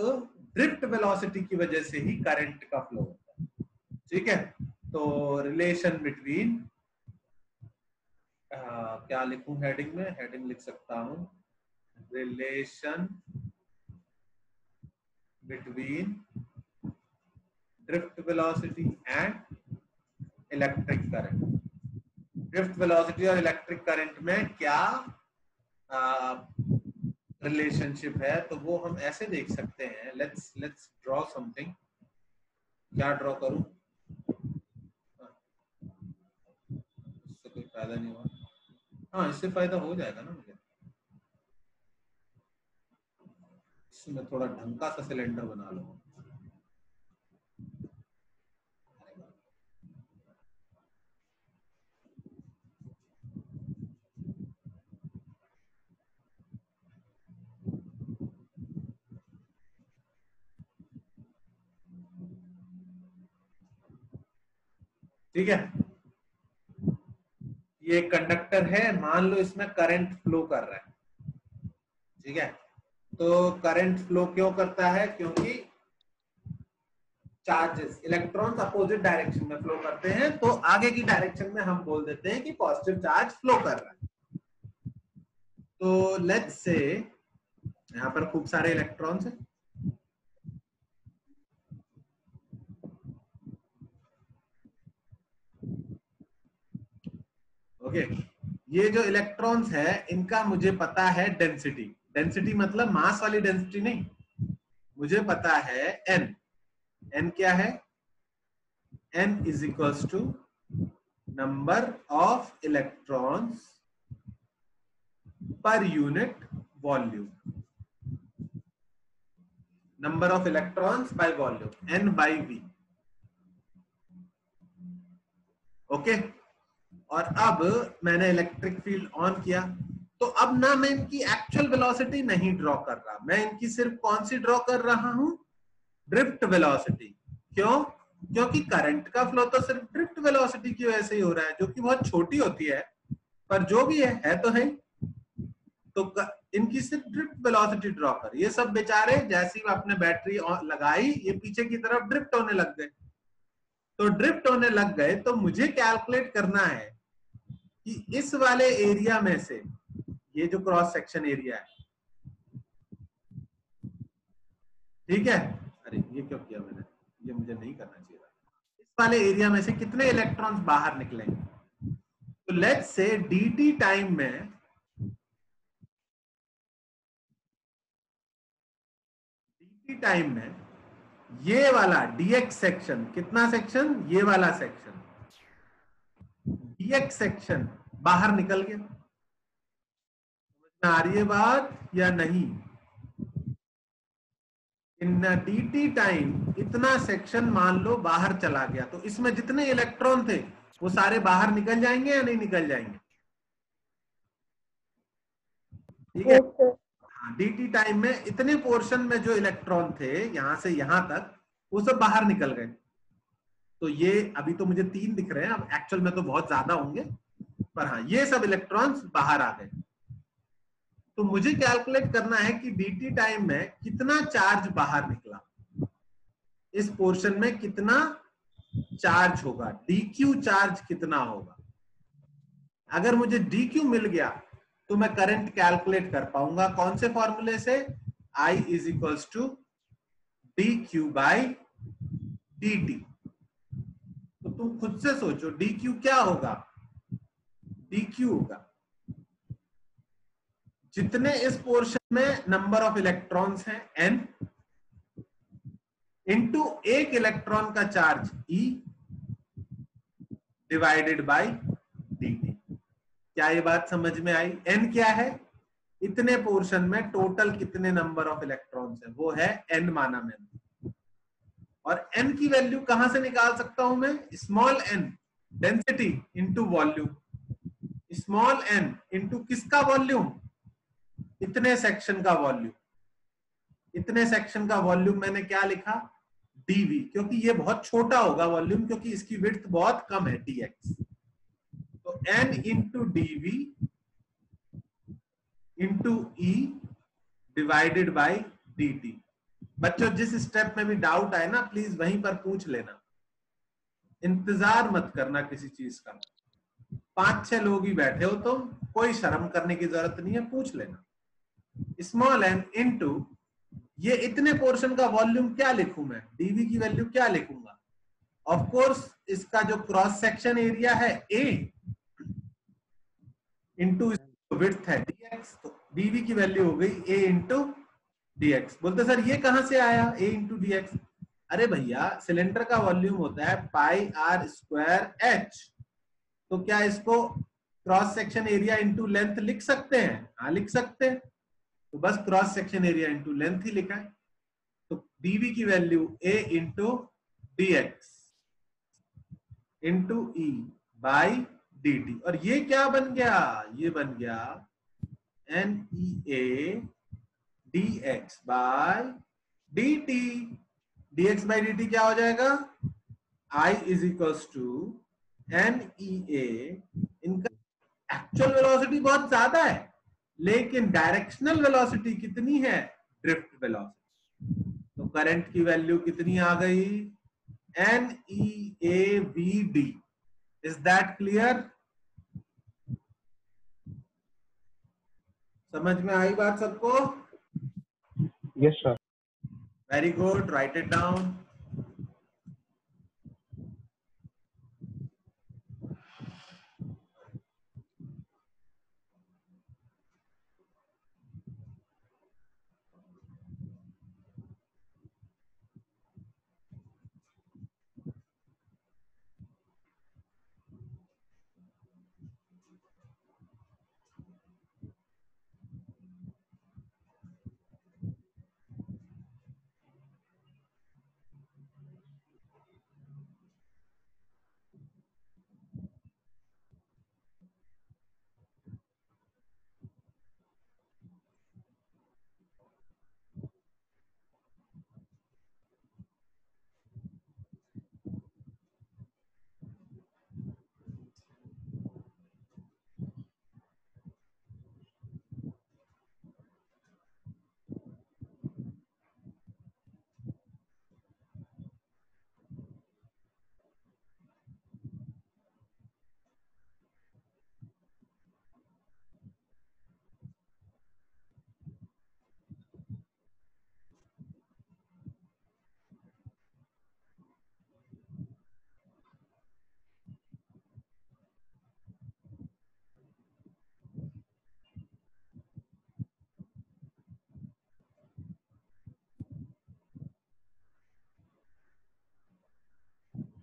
ड्रिफ्ट वेलोसिटी की वजह से ही करंट का फ्लो होता है, ठीक है। तो रिलेशन बिटवीन, क्या लिखूं हेडिंग में? हेडिंग लिख सकता हूं, relation between drift velocity and electric current. Drift velocity और इलेक्ट्रिक करंट में क्या रिलेशनशिप है, तो वो हम ऐसे देख सकते हैं। Let's draw something. क्या ड्रॉ करूं? इससे कोई फायदा नहीं हुआ। हाँ, इससे फायदा हो जाएगा ना मुझे। इसमें थोड़ा ढंग का सा सिलेंडर बना लूंगा। ठीक है, ये कंडक्टर है, मान लो इसमें करंट फ्लो कर रहा है, ठीक है। तो करंट फ्लो क्यों करता है? क्योंकि चार्जेस, इलेक्ट्रॉन्स अपोजिट डायरेक्शन में फ्लो करते हैं, तो आगे की डायरेक्शन में हम बोल देते हैं कि पॉजिटिव चार्ज फ्लो कर रहा है। तो लेट्स से यहां पर खूब सारे इलेक्ट्रॉन्स हैं, ओके। ये जो इलेक्ट्रॉन्स है इनका मुझे पता है डेंसिटी। डेंसिटी मतलब मास वाली डेंसिटी नहीं, मुझे पता है एन। एन क्या है? n is equals to number of electrons per unit volume, number of electrons by volume, n by v, okay. और अब मैंने इलेक्ट्रिक फील्ड ऑन किया, तो अब ना मैं इनकी एक्चुअल वेलोसिटी नहीं ड्रॉ कर रहा, मैं इनकी सिर्फ कौन सी ड्रॉ कर रहा हूं? Drift velocity. क्यों? क्योंकि करंट का फ्लो तो सिर्फ ड्रिफ्ट वेलोसिटी की वजह से ही हो रहा है, जो कि बहुत छोटी होती है, पर जो भी है तो है। तो इनकी सिर्फ ड्रिफ्ट वेलोसिटी ड्रॉ कर। ये सब बेचारे जैसे ही आपने बैटरी लगाई, ये पीछे की तरफ ड्रिफ्ट होने लग गए। तो ड्रिफ्ट होने लग गए तो मुझे कैलकुलेट करना है कि इस वाले एरिया में से, ये जो क्रॉस सेक्शन एरिया है, ठीक है, अरे ये क्यों किया मैंने, ये मुझे नहीं करना चाहिए था। इस वाले एरिया में से कितने इलेक्ट्रॉन्स बाहर निकलेंगे? तो लेट्स से dt टाइम में, dt टाइम में ये वाला dx सेक्शन, कितना सेक्शन? ये वाला सेक्शन, dx सेक्शन बाहर निकल गया। समझ में आ रही है बात या नहीं? इन dt टाइम इतना सेक्शन मान लो बाहर चला गया, तो इसमें जितने इलेक्ट्रॉन थे वो सारे बाहर निकल जाएंगे या नहीं निकल जाएंगे? ठीक है, dt टाइम में इतने पोर्शन में जो इलेक्ट्रॉन थे यहां से यहां तक वो सब बाहर निकल गए। तो ये अभी तो मुझे 3 दिख रहे हैं, अब एक्चुअल में तो बहुत ज्यादा होंगे, पर हाँ ये सब इलेक्ट्रॉन्स बाहर आ गए। तो मुझे कैलकुलेट करना है कि dt टाइम में कितना चार्ज बाहर निकला, इस पोर्शन में कितना चार्ज होगा, dq चार्ज कितना होगा। अगर मुझे dq मिल गया तो मैं करंट कैलकुलेट कर पाऊंगा कौन से फॉर्मूले से, I is equals to dq by dt। तो तुम खुद से सोचो dq क्या होगा, dq होगा जितने इस पोर्शन में नंबर ऑफ इलेक्ट्रॉन्स हैं n इंटू एक इलेक्ट्रॉन का charge e divided by dt। क्या ये बात समझ में आई? n क्या है, इतने पोर्शन में टोटल कितने नंबर ऑफ इलेक्ट्रॉन्स है, वो है n माना मैंने। और n की वैल्यू कहां से निकाल सकता हूं मैं, small n density into volume, small n into किसका वॉल्यूम, इतने सेक्शन का वॉल्यूम। इतने सेक्शन का वॉल्यूम मैंने क्या लिखा, dv, क्योंकि ये बहुत छोटा होगा वॉल्यूम, क्योंकि इसकी विड्थ बहुत कम है dx। तो n into dv into e divided by dt। बच्चों जिस स्टेप में भी डाउट आए ना प्लीज वहीं पर पूछ लेना, इंतजार मत करना किसी चीज का। 5-6 लोग ही बैठे हो तो कोई शर्म करने की जरूरत नहीं है, पूछ लेना। स्मॉल n इंटू ये इतने पोर्शन का वॉल्यूम क्या लिखूं मैं, dv की वैल्यू क्या लिखूंगा, ऑफ कोर्स इसका जो क्रॉस सेक्शन एरिया है a इंटू विड्थ है dx, तो dv की वैल्यू हो गई a इंटू dx। बोलते सर ये कहां से आया a इंटू dx, अरे भैया सिलेंडर का वॉल्यूम होता है पाई आर स्क्वायर h, तो क्या इसको cross section area into length लिख सकते हैं, हाँ लिख सकते हैं, तो बस cross section area into length ही लिखा है। तो dv की value a into dx into e by dt, और ये क्या बन गया, ये बन गया NEA dx by dt। dx by dt क्या हो जाएगा, I is equals to NEA, इनका एक्चुअल वेलोसिटी बहुत ज्यादा है लेकिन डायरेक्शनल वेलोसिटी कितनी है, ड्रिफ्ट वेलोसिटी। तो करंट की वैल्यू कितनी आ गई, NEAVD। इज दैट क्लियर, समझ में आई बात सबको? Yes sir. Very good, right it down.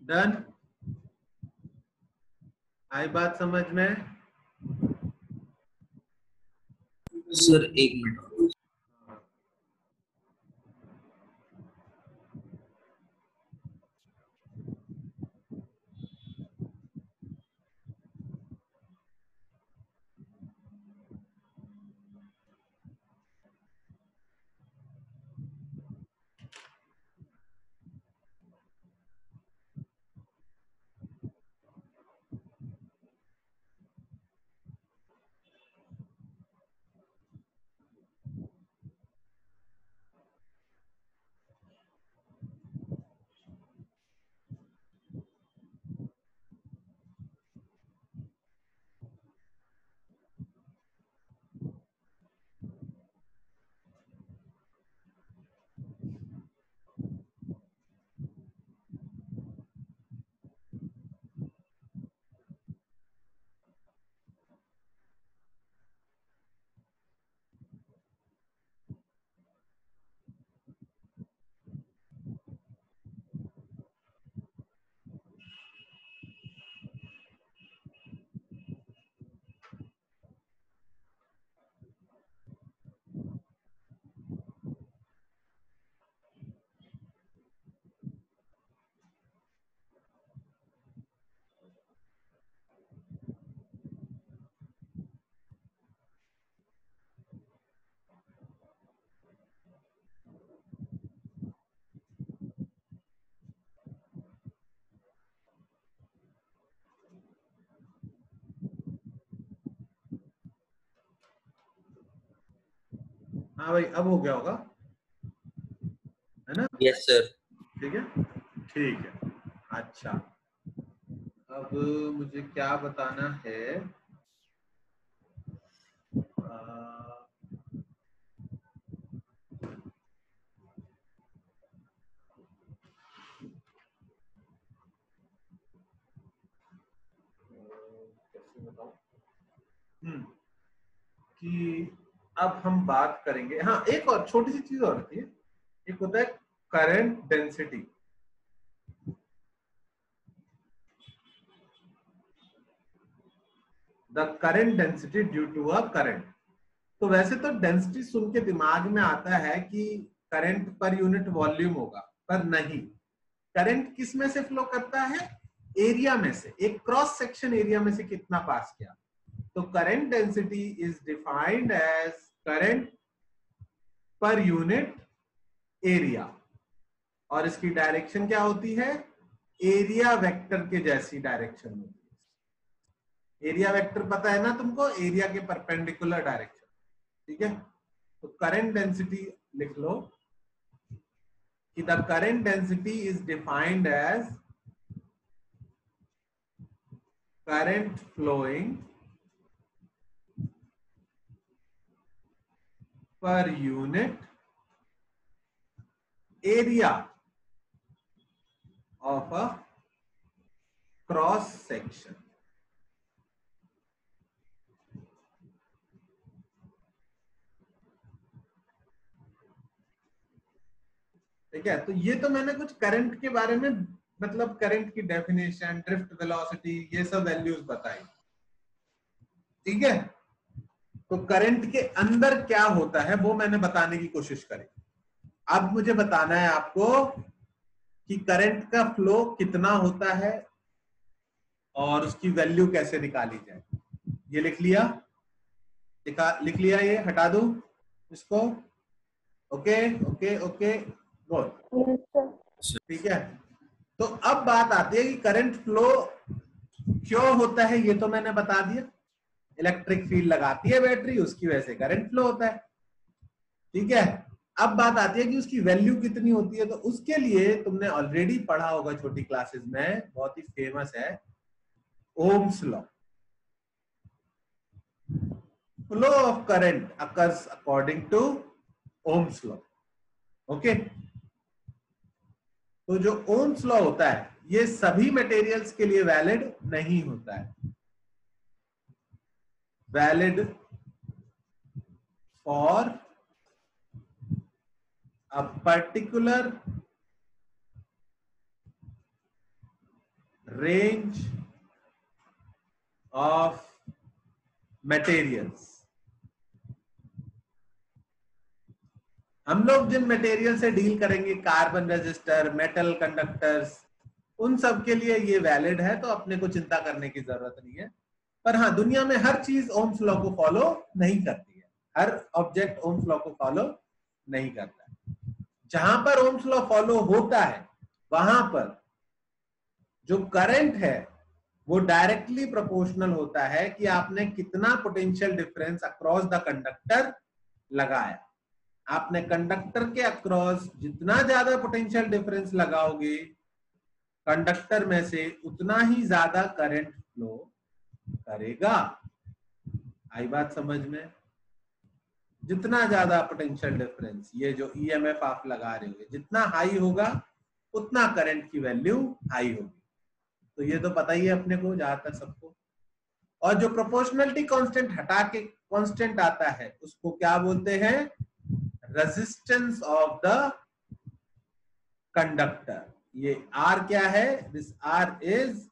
Done, आई बात समझ में? सर एक मिनट। हाँ भाई अब हो गया होगा, है ना? Yes sir. ठीक है, ठीक है। अच्छा, अब मुझे क्या बताना है? कैसे बताऊं कि अब हम बात करेंगे, हाँ एक और छोटी सी चीज और होती है, एक होता है current density. The current density due to a current. तो वैसे तो डेंसिटी सुन के दिमाग में आता है कि करंट पर यूनिट वॉल्यूम होगा, पर नहीं। करंट किस में से फ्लो करता है? एरिया में से, एक क्रॉस सेक्शन एरिया में से कितना पास किया। तो current density is defined as current per unit area, और इसकी डायरेक्शन क्या होती है? एरिया वेक्टर के जैसी डायरेक्शन होती है। एरिया वेक्टर पता है ना तुमको, एरिया के परपेंडिकुलर डायरेक्शन। ठीक है, तो करंट डेंसिटी लिख लो कि the current density is defined as current flowing per unit area of a cross section। ठीक है, तो ये तो मैंने कुछ करंट के बारे में, मतलब करंट की डेफिनेशन, ड्रिफ्ट वेलोसिटी, ये सब वैल्यूज बताई। ठीक है, तो करंट के अंदर क्या होता है वो मैंने बताने की कोशिश करी। अब मुझे बताना है आपको कि करंट का फ्लो कितना होता है और उसकी वैल्यू कैसे निकाली जाए। ये लिख लिया? लिख लिया? ये हटा दूं इसको? Okay okay okay, good. Yes, sir. ठीक है, तो अब बात आती है कि करंट फ्लो क्यों होता है। ये तो मैंने बता दिया, इलेक्ट्रिक फील्ड लगाती है बैटरी, उसकी वजह से करंट फ्लो होता है। ठीक है, अब बात आती है कि उसकी वैल्यू कितनी होती है। तो उसके लिए तुमने ऑलरेडी पढ़ा होगा छोटी क्लासेस में, बहुत ही फेमस है, Ohm's law. Flow of current occurs according to Ohm's law. Okay, तो जो ओम्स लॉ होता है ये सभी मटेरियल्स के लिए वैलिड नहीं होता है। Valid for a particular range of materials. हम लोग जिन मटेरियल से डील करेंगे, कार्बन रेजिस्टर, मेटल कंडक्टर्स, उन सब के लिए ये वैलिड है, तो अपने को चिंता करने की जरूरत नहीं है। पर हाँ, दुनिया में हर चीज ओम्स लॉ को फॉलो नहीं करती है, हर ऑब्जेक्ट ओम्स लॉ को फॉलो नहीं करता है। जहां पर ओम्स लॉ फॉलो होता है वहां पर जो करंट है वो डायरेक्टली प्रोपोर्शनल होता है कि आपने कितना potential difference across the conductor लगाया। आपने कंडक्टर के अक्रॉस जितना ज्यादा पोटेंशियल डिफरेंस लगाओगे कंडक्टर में से, उतना ही ज्यादा करंट फ्लो करेगा। आई बात समझ में? जितना ज्यादा पोटेंशियल डिफरेंस, ये जो ईएमएफ आप लगा रहे हो, जितना हाई होगा उतना करंट की वैल्यू हाई होगी। तो ये तो पता ही है अपने को, जहां तक सबको। और जो प्रोपोर्शनलिटी कांस्टेंट हटा के कांस्टेंट आता है उसको क्या बोलते हैं? Resistance of the conductor. ये R क्या है? This R is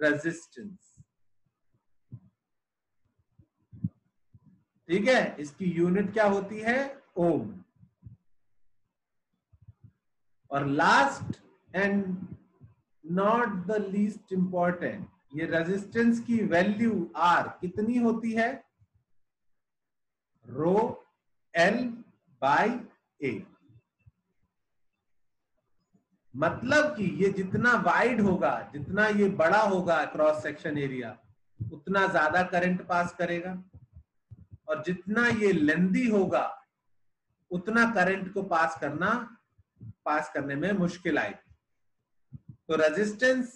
resistance. ठीक है, इसकी यूनिट क्या होती है? ओम। और last and not the least important, ये रेजिस्टेंस की वैल्यू R कितनी होती है? रो L बाई A। मतलब कि ये जितना वाइड होगा, जितना ये बड़ा होगा क्रॉस सेक्शन एरिया, उतना ज्यादा करंट पास करेगा, और जितना ये लेंदी होगा उतना करंट को पास करने में मुश्किल आएगी। तो रेजिस्टेंस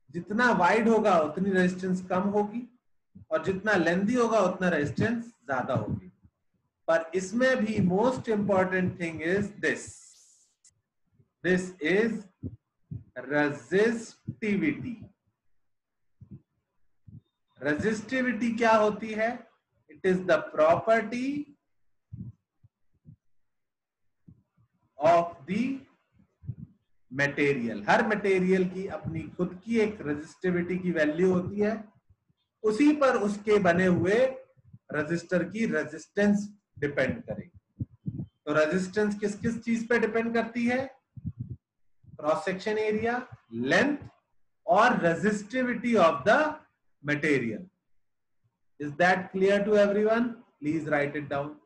जितना वाइड होगा उतनी रेजिस्टेंस कम होगी, और जितना लेंथी होगा उतना रेजिस्टेंस ज्यादा होगी। पर इसमें भी most important thing is this is resistivity. Resistivity क्या होती है? It is the property of the material. Her material की अपनी खुद की एक रेजिस्टिविटी की वैल्यू होती है, उसी पर उसके बने हुए रेजिस्टर की रेजिस्टेंस डिपेंड करेगी। तो रेजिस्टेंस किस किस चीज पे डिपेंड करती है? क्रॉस सेक्शन एरिया, लेंथ और resistivity of the material. Is that clear to everyone? Please write it down.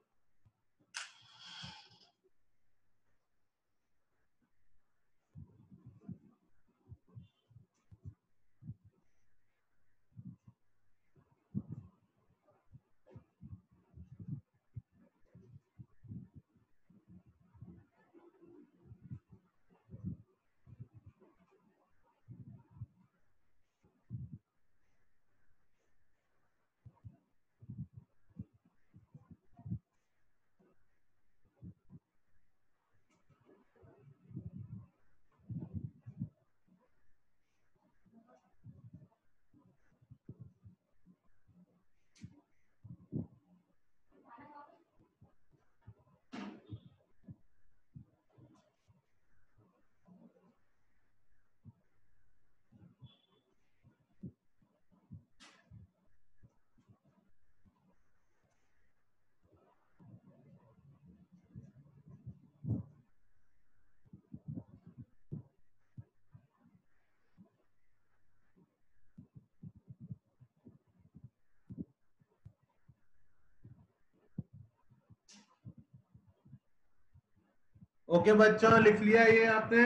Okay बच्चों, लिख लिया ये आपने?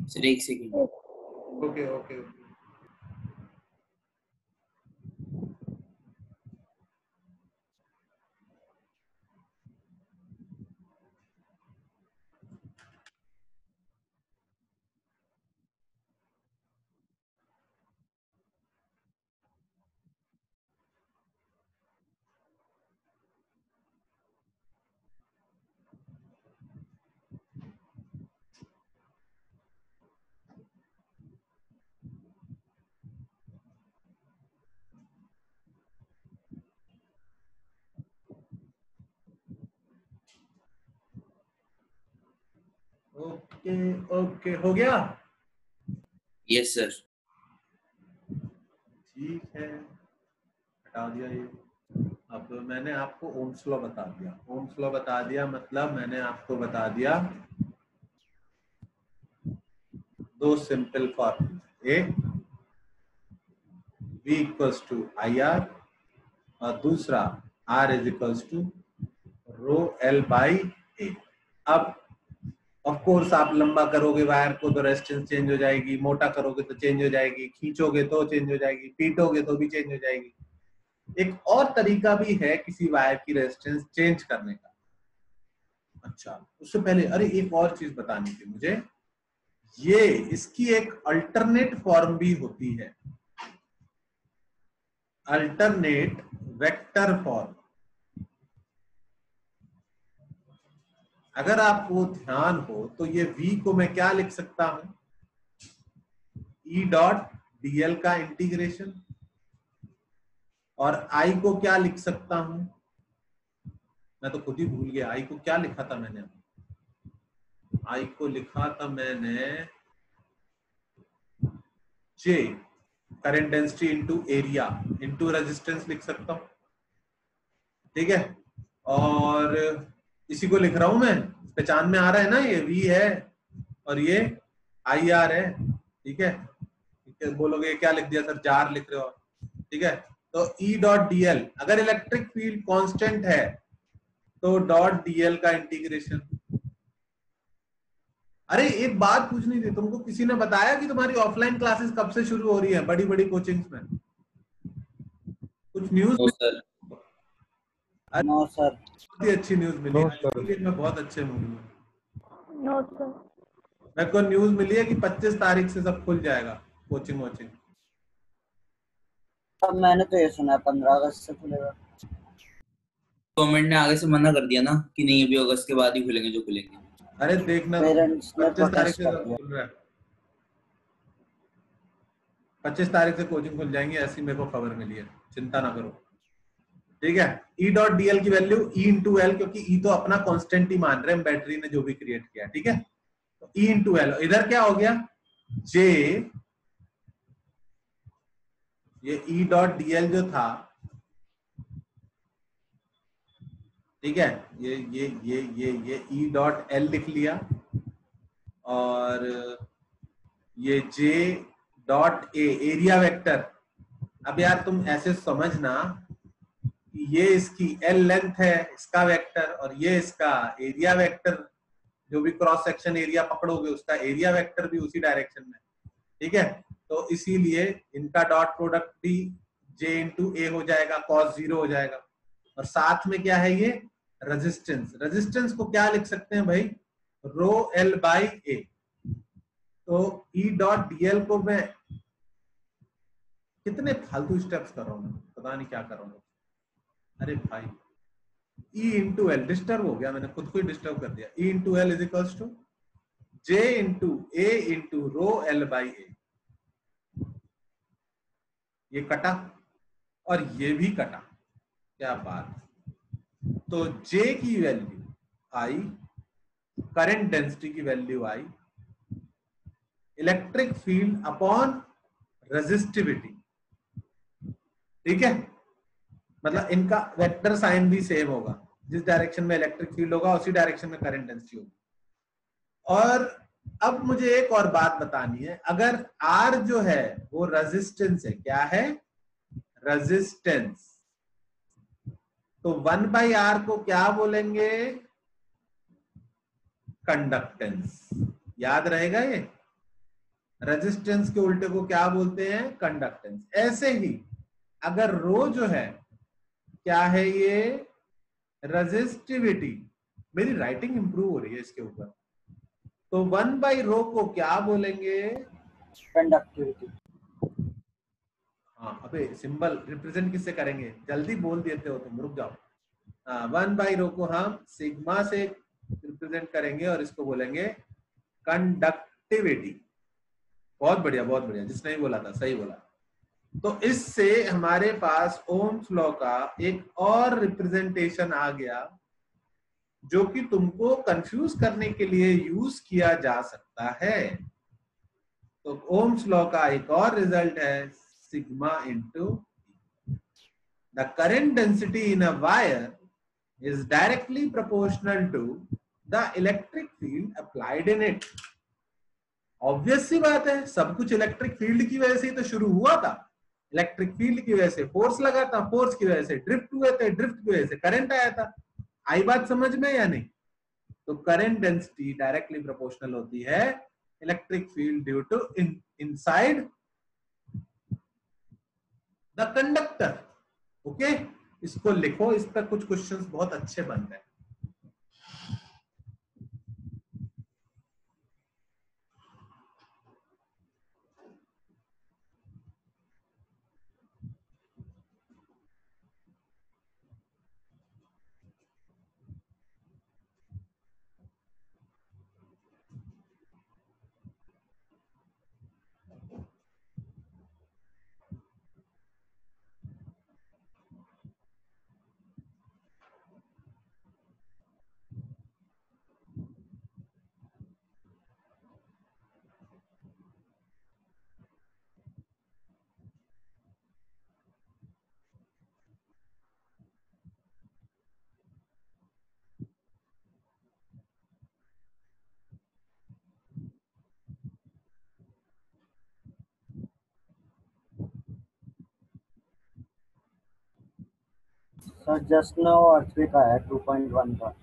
सर एक second. Okay okay. Okay okay, हो गया? Yes sir. ठीक है, हटा दिया ये। अब मैंने आपको ओम्स लॉ बता दिया। ओम्स लॉ बता दिया मतलब मैंने आपको बता दिया दो सिंपल फॉर्मूले, एक V इक्वल्स टू IR और दूसरा R is equals to rho L by A। अब ऑफ कोर्स आप लंबा करोगे वायर को तो रेजिस्टेंस चेंज हो जाएगी, मोटा करोगे तो चेंज हो जाएगी, खींचोगे तो चेंज हो जाएगी, पीटोगे तो भी चेंज हो जाएगी। एक और तरीका भी है किसी वायर की रेजिस्टेंस चेंज करने का। अच्छा, उससे पहले अरे एक और चीज बतानी थी मुझे, ये इसकी एक अल्टरनेट फॉर्म भी होती है, अल्टरनेट वेक्टर फॉर्म। अगर आपको ध्यान हो तो ये V को मैं क्या लिख सकता हूं? E डॉट dl का इंटीग्रेशन। और I को क्या लिख सकता हूं? मैं तो खुद ही भूल गया, I को क्या लिखा था मैंने? I को लिखा था मैंने J, current density into area into resistance लिख सकता हूं, ठीक है। और इसी को लिख रहा हूं मैं, पहचान में आ रहा है ना, ये V है और ये IR है, ठीक है। बोलोगे क्या लिख दिया सर, जार लिख रहे हो, ठीक है। तो E डॉट dl, अगर इलेक्ट्रिक फील्ड कांस्टेंट है तो डॉट dl का इंटीग्रेशन। अरे एक बात पूछनी थी, तुमको किसी ने बताया कि तुम्हारी ऑफलाइन क्लासेस कब से शुरू हो रही है बड़ी बड़ी कोचिंग्स में? कुछ न्यूज? No sir. अरे नो सर। बहुत ही अच्छी न्यूज मिली No, आज, sir. इसलिए मैं बहुत अच्छे मूड में हूँ। No sir. मेरे को न्यूज मिली है कि 25 तारीख से सब खुल जाएगा, कोचिंग वोचिंग। अब मैंने तो ये सुना 15 अगस्त से खुलेगा। गवर्नमेंट ने आगे से मना कर दिया ना कि नहीं अभी अगस्त के बाद ही खुलेंगे जो खुलेंगे। अरे देखना, पेरेंट्स ने 25 तारीख प्रोटेस्ट से कर सब दिया। खुल रहा है। 25 तारीख से कोचिंग खुल जाएंगी, ऐसी मेरे को खबर मिली है, चिंता ना करो। ठीक है, E.dl की वैल्यू E इंटू एल, क्योंकि E तो अपना कांस्टेंट ही मान रहे हैं बैटरी ने जो भी क्रिएट किया। ठीक है, तो E इंटू एल, इधर क्या हो गया J, ये E.dl जो था, ठीक है, ये E.l लिख लिया, और ये J.a एरिया वेक्टर। अब यार तुम ऐसे समझना, ये इसकी L लेंथ है, इसका वेक्टर, और ये इसका एरिया वेक्टर, जो भी क्रॉस सेक्शन एरिया पकड़ोगे उसका एरिया वेक्टर भी उसी डायरेक्शन में। ठीक है, तो इसीलिए इनका डॉट प्रोडक्ट भी J इंटू ए हो जाएगा, cos 0 हो जाएगा। और साथ में क्या है, ये रेजिस्टेंस। रेजिस्टेंस को क्या लिख सकते हैं भाई, रो एल बाई ए। तो E.dl को मैं कितने फालतू स्टेप्स कर रहा हूं, पता नहीं क्या कर रहा हूं। अरे भाई, E इंटू एल, डिस्टर्ब हो गया, मैंने खुद को ही डिस्टर्ब कर दिया। E into L is equals to J into A into rho L by A. ये कटा और ये भी कटा, क्या बात। तो J की वैल्यू आई, करंट डेंसिटी की वैल्यू आई, इलेक्ट्रिक फील्ड अपॉन रेजिस्टिविटी। ठीक है, मतलब इनका वेक्टर साइन भी सेम होगा, जिस डायरेक्शन में इलेक्ट्रिक फील्ड होगा उसी डायरेक्शन में करंट डेंसिटी होगी। और अब मुझे एक और बात बतानी है, अगर R जो है वो रेजिस्टेंस है, क्या है, रेजिस्टेंस, तो 1/R को क्या बोलेंगे, कंडक्टेंस। याद रहेगा ये, रेजिस्टेंस के उल्टे को क्या बोलते हैं, कंडक्टेंस। ऐसे ही अगर रो जो है क्या है, ये रेजिस्टिविटी। मेरी राइटिंग इंप्रूव हो रही है इसके ऊपर। तो 1/रो को क्या बोलेंगे, कंडक्टिविटी। हाँ, अबे सिंबल रिप्रेजेंट किससे करेंगे, जल्दी बोल देते हो तुम, रुक जाओ। 1/रो को हम सिग्मा से रिप्रेजेंट करेंगे और इसको बोलेंगे कंडक्टिविटी। बहुत बढ़िया, बहुत बढ़िया, जिसने भी बोला था सही बोला। तो इससे हमारे पास ओम्स लॉ का एक और रिप्रेजेंटेशन आ गया, जो कि तुमको कंफ्यूज करने के लिए यूज किया जा सकता है। तो ओम्स लॉ का एक और रिजल्ट है sigma into the current density in a wire is directly proportional to the electric field applied in it. Obvious सी बात है, सब कुछ इलेक्ट्रिक फील्ड की वजह से ही तो शुरू हुआ था। इलेक्ट्रिक फील्ड की वजह से फोर्स लगा था, फोर्स की वजह से ड्रिफ्ट हुए थे, ड्रिफ्ट की वजह से करंट आया था। आई बात समझ में या नहीं? तो करंट डेंसिटी डायरेक्टली प्रोपोर्शनल होती है electric field due to inside the conductor. Okay, इसको लिखो, इस पर कुछ क्वेश्चंस बहुत अच्छे बन रहे हैं। सर जस्ट नाउ अर्थक्वेक आया 2.1 का।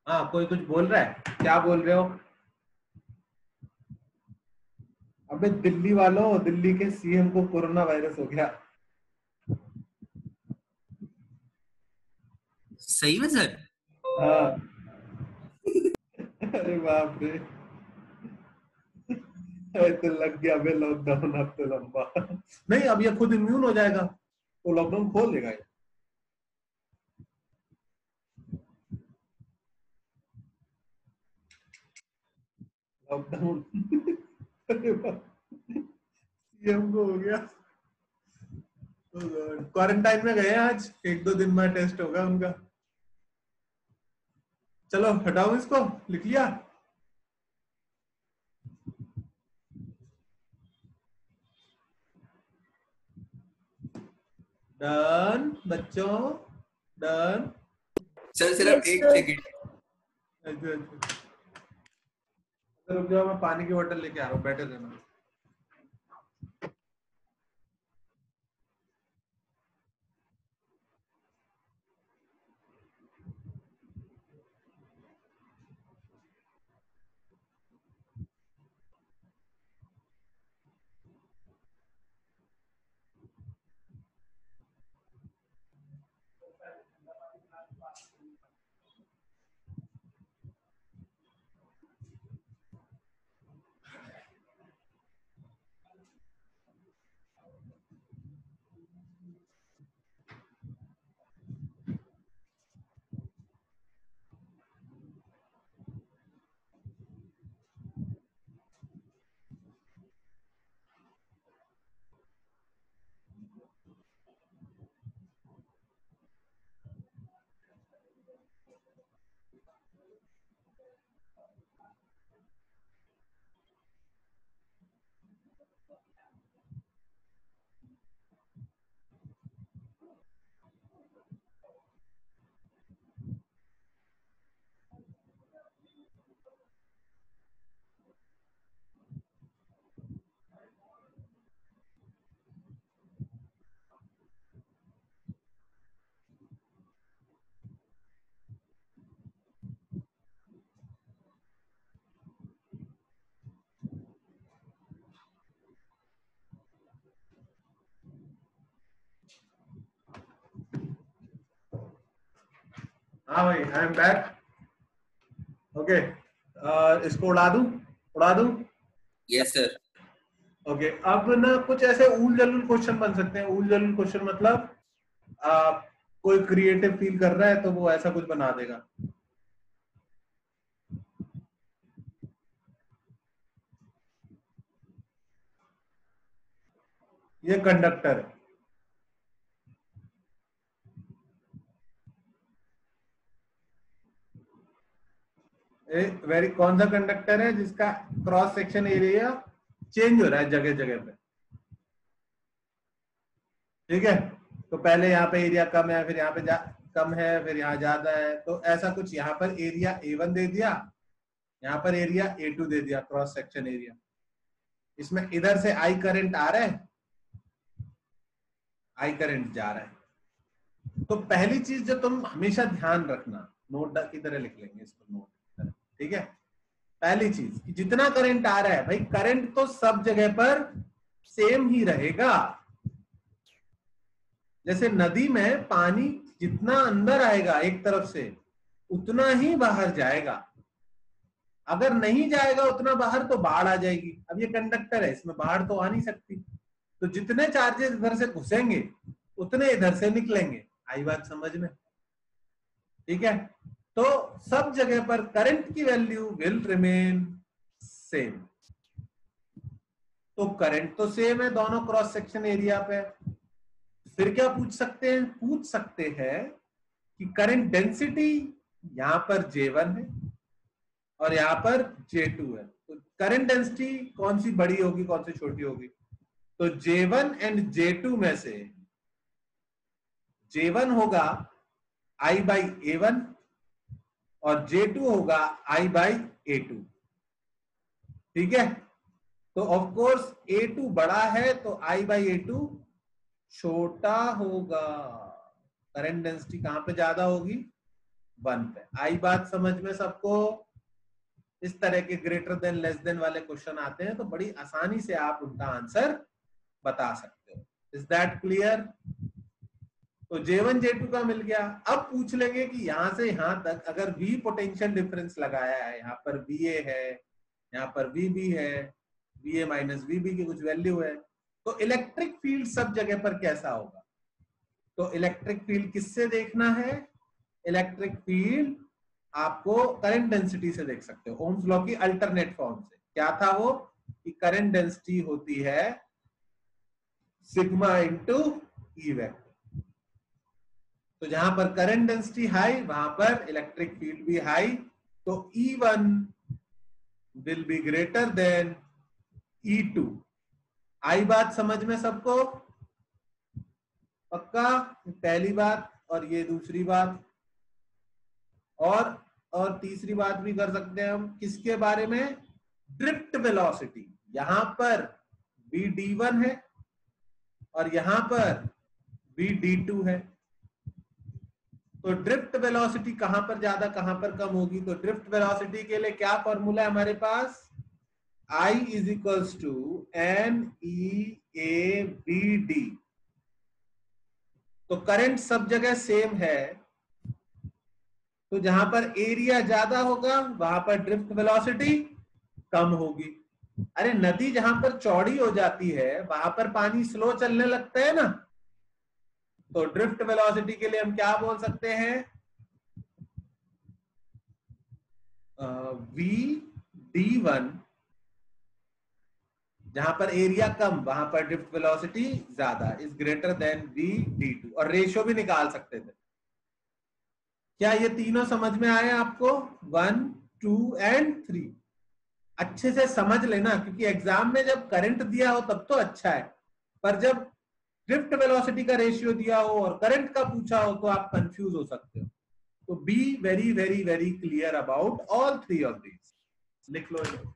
हाँ, कोई कुछ बोल रहा है? क्या बोल रहे हो? अबे दिल्ली वालों, दिल्ली के सीएम को कोरोना वायरस हो गया। सही में सर? हाँ। अरे बाप रे, तो लग गया बे लॉकडाउन अब तो लंबा। नहीं, अब ये खुद इम्यून हो जाएगा तो लॉकडाउन खोल देगा ये। लॉकडाउन सीएम को हो गया। क्वारंटाइन में गए आज, 1-2 दिन में टेस्ट होगा उनका। चलो हटाओ इसको, लिख लिया। डन बच्चों, डन। सर सिर्फ Yes, एक sir. सेकंड। अच्छा अच्छा, रुक जाओ, मैं पानी की बोतल लेके आ रहा हूँ, बैठे रहना। हाँ भाई, आई एम बैक। ओके, इसको उड़ा दूं, उड़ा दूं। Yes sir. ओके, अब ना कुछ ऐसे ऊल जलूल क्वेश्चन बन सकते हैं। ऊल जलूल क्वेश्चन मतलब कोई क्रिएटिव फील कर रहा है तो वो ऐसा कुछ बना देगा। ये कंडक्टर है, वेरी कौन सा कंडक्टर है जिसका क्रॉस सेक्शन एरिया चेंज हो रहा है जगह जगह पे? ठीक है, तो पहले यहाँ पे एरिया कम है, फिर यहाँ पे कम है, फिर यहाँ ज्यादा है। तो ऐसा कुछ यहाँ पर एरिया A1 दे दिया, यहाँ पर एरिया A2 दे दिया, क्रॉस सेक्शन एरिया। इसमें इधर से आई करंट आ रहा है, आई करंट जा रहा है। तो पहली चीज जो तुम हमेशा ध्यान रखना, नोट की तरह लिख लेंगे इसको, नोट की तरह, ठीक है। पहली चीज कि जितना करंट आ रहा है भाई, करंट तो सब जगह पर सेम ही रहेगा। जैसे नदी में पानी जितना अंदर आएगा एक तरफ से, उतना ही बाहर जाएगा। अगर नहीं जाएगा उतना बाहर तो बाढ़ आ जाएगी। अब ये कंडक्टर है, इसमें बाढ़ तो आ नहीं सकती, तो जितने चार्जेस इधर से घुसेंगे उतने इधर से निकलेंगे। आई बात समझ में? ठीक है, तो सब जगह पर करंट की वैल्यू विल रिमेन सेम। तो करंट तो सेम है दोनों क्रॉस सेक्शन एरिया पे। फिर क्या पूछ सकते हैं? पूछ सकते हैं कि करंट डेंसिटी यहां पर J1 है और यहां पर J2 है, तो करंट डेंसिटी कौन सी बड़ी होगी, कौन सी छोटी होगी? तो J1 एंड J2 में से J1 होगा I/A1 और J2 होगा I/A2। ठीक है, तो ऑफ कोर्स A2 बड़ा है तो I/A2 छोटा होगा। करंट डेंसिटी कहां पे ज्यादा होगी? 1 पे। आई बात समझ में सबको? इस तरह के ग्रेटर देन लेस देन वाले क्वेश्चन आते हैं तो बड़ी आसानी से आप उनका आंसर बता सकते हो। Is that clear? तो J1 J2 का मिल गया। अब पूछ लेंगे कि यहां से यहां तक अगर V पोटेंशियल डिफरेंस लगाया है, यहाँ पर VA है, यहाँ पर VB है, VA माइनस VB की कुछ वैल्यू है, तो इलेक्ट्रिक फील्ड सब जगह पर कैसा होगा? तो इलेक्ट्रिक फील्ड किससे देखना है? इलेक्ट्रिक फील्ड आपको करंट डेंसिटी से देख सकते हो, ओम्स लॉ की अल्टरनेट फॉर्म से। क्या था वो? कि करंट डेंसिटी होती है सिग्मा इंटू ई वेक्टर। तो जहां पर करंट डेंसिटी हाई वहां पर इलेक्ट्रिक फील्ड भी हाई, तो E1 will be greater than E2। आई बात समझ में सबको? पक्का? पहली बात। और ये दूसरी बात। और तीसरी बात भी कर सकते हैं हम, किसके बारे में? Drift velocity. यहां पर VD1 है और यहां पर VD2 है, तो ड्रिफ्ट वेलोसिटी कहां पर ज्यादा कहां पर कम होगी? तो ड्रिफ्ट वेलोसिटी के लिए क्या फॉर्मूला है हमारे पास? I is equals to NEABD। तो करंट सब जगह सेम है, तो जहां पर एरिया ज्यादा होगा वहां पर ड्रिफ्ट वेलोसिटी कम होगी। अरे नदी जहां पर चौड़ी हो जाती है वहां पर पानी स्लो चलने लगता है ना, तो ड्रिफ्ट वेलोसिटी के लिए हम क्या बोल सकते हैं? VD1, जहां पर एरिया कम वहां पर ड्रिफ्ट वेलोसिटी ज्यादा, इज ग्रेटर देन VD2। और रेशियो भी निकाल सकते थे। क्या ये तीनों समझ में आए आपको? 1, 2 एंड 3। अच्छे से समझ लेना, क्योंकि एग्जाम में जब करंट दिया हो तब तो अच्छा है, पर जब ड्रिफ्ट वेलोसिटी का रेशियो दिया हो और करंट का पूछा हो तो आप कंफ्यूज हो सकते हो। तो be very very very clear about all three of these. लिख लो इन्हें।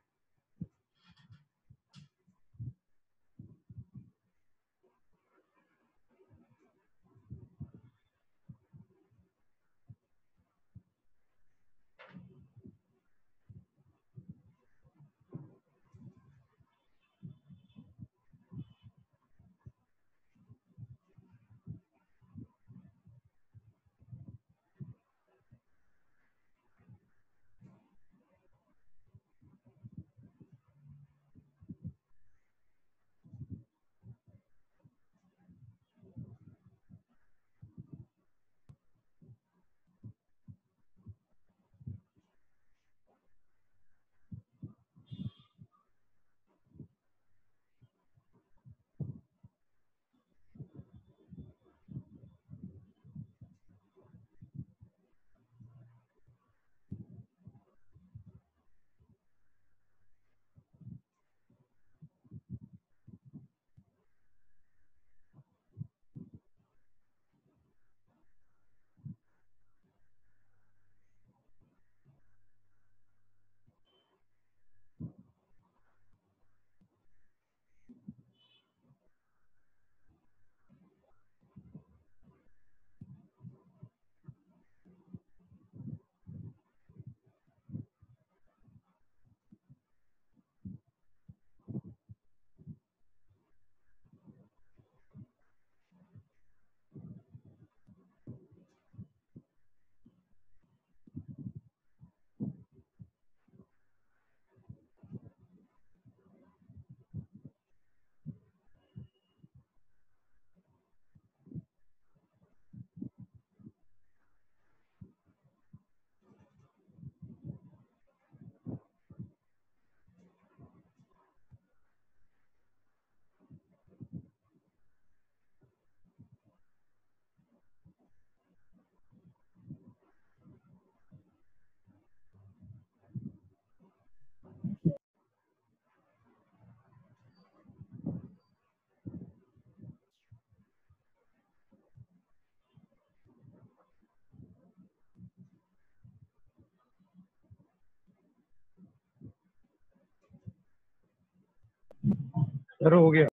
सर हो गया।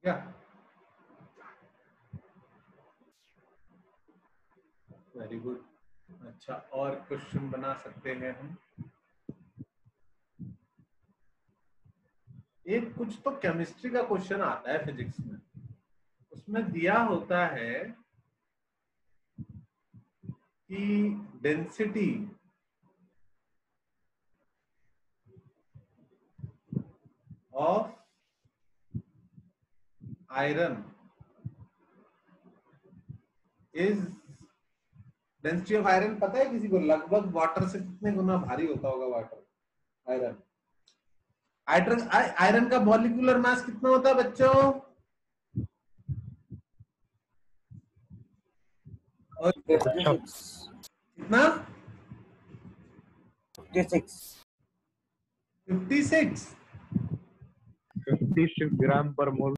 क्या? Very good. अच्छा, और क्वेश्चन बना सकते हैं हम। एक कुछ तो केमिस्ट्री का क्वेश्चन आता है फिजिक्स में, उसमें दिया होता है कि density of iron is, density of iron पता है किसी को? लगभग वाटर से कितने गुना भारी होता होगा वाटर, आयरन? आयरन का मॉलिक्यूलर मास कितना होता है बच्चों? और 56 कितना? 56 56। 56 ग्राम पर मोल।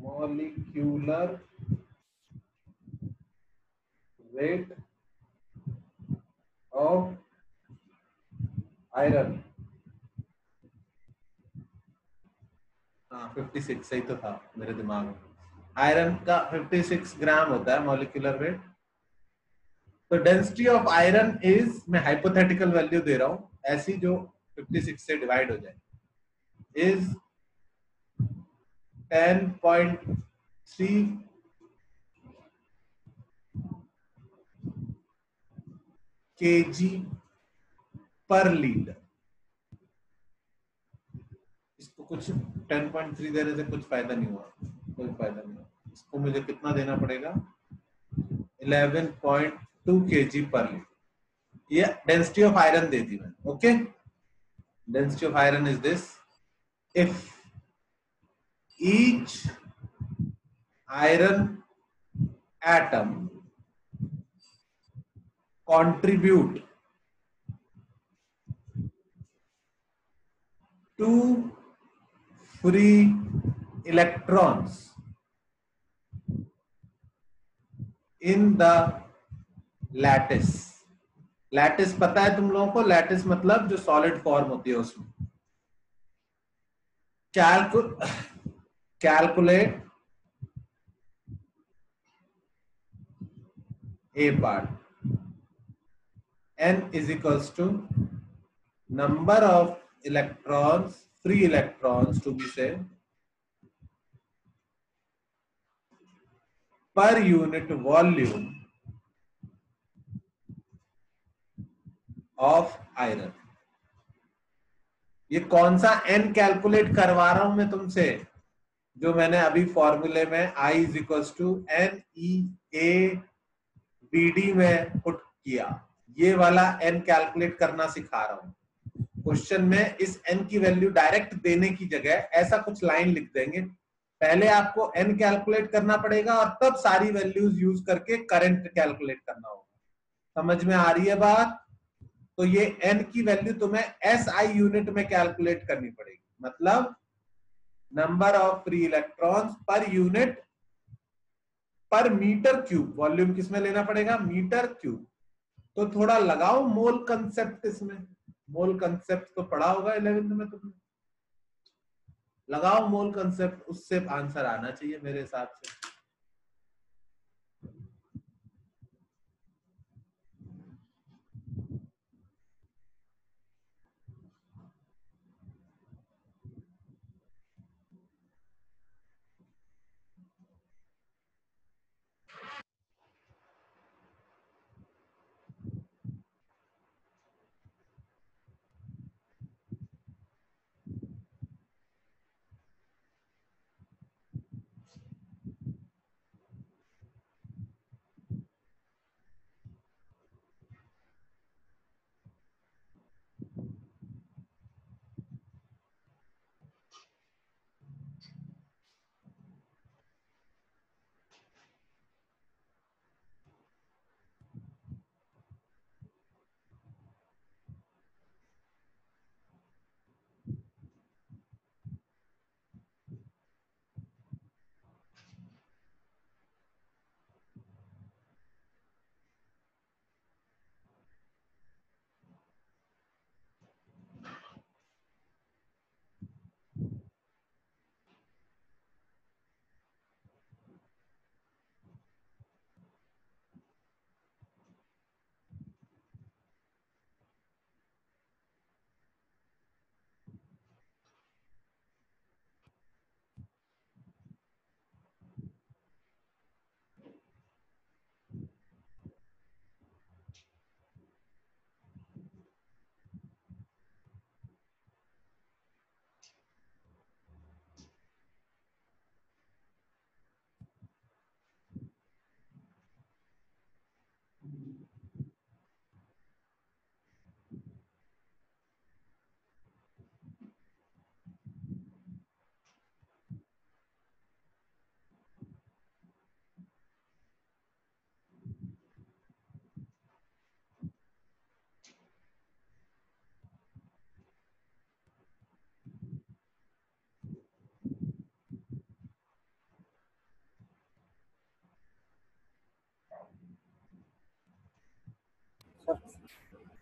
मॉलिक्यूलर वेट ऑफ आयरन, हाँ 56 सही तो था मेरे दिमाग में। आयरन का 56 ग्राम होता है मॉलिक्यूलर वेट। तो डेंसिटी ऑफ आयरन इज, मैं हाइपोथेटिकल वैल्यू दे रहा हूं ऐसी जो 56 से डिवाइड हो जाए, इज 10.3 kg पर लीटर। इसको कुछ 10.3 देने से कुछ फायदा नहीं हुआ, कोई फायदा नहीं हुआ। इसको मुझे कितना देना पड़ेगा? 11.2 kg पर लीटर। ये डेंसिटी ऑफ आयरन दे दी मैंने। Okay, density of iron is this, if each iron atom contribute two free electrons in the lattice। Lattice पता है तुम लोगों को? लैटिस मतलब जो सॉलिड फॉर्म होती है उसमें। Calculate a part, n is equals to number of electrons, free electrons to be said, per unit volume of iron। ये कौन सा n कैलकुलेट करवा रहा हूं मैं तुमसे? जो मैंने अभी फॉर्मूले में I is equals to N E A B D में पुट किया, ये वाला n कैलकुलेट करना सिखा रहा हूं। क्वेश्चन में इस n की वैल्यू डायरेक्ट देने की जगह ऐसा कुछ लाइन लिख देंगे, पहले आपको n कैलकुलेट करना पड़ेगा और तब सारी वैल्यूज यूज करके करंट कैलकुलेट करना होगा। समझ में आ रही है बात? तो ये n की वैल्यू तुम्हें SI यूनिट में कैलकुलेट करनी पड़ेगी, मतलब number of free electrons per unit per metre cube. Volume किसमें लेना पड़ेगा? Metre cube. तो थोड़ा लगाओ मोल कंसेप्ट इसमें। मोल कंसेप्ट तो पढ़ा होगा 11th में तुमने, लगाओ मोल कंसेप्ट, उससे आंसर आना चाहिए मेरे हिसाब से।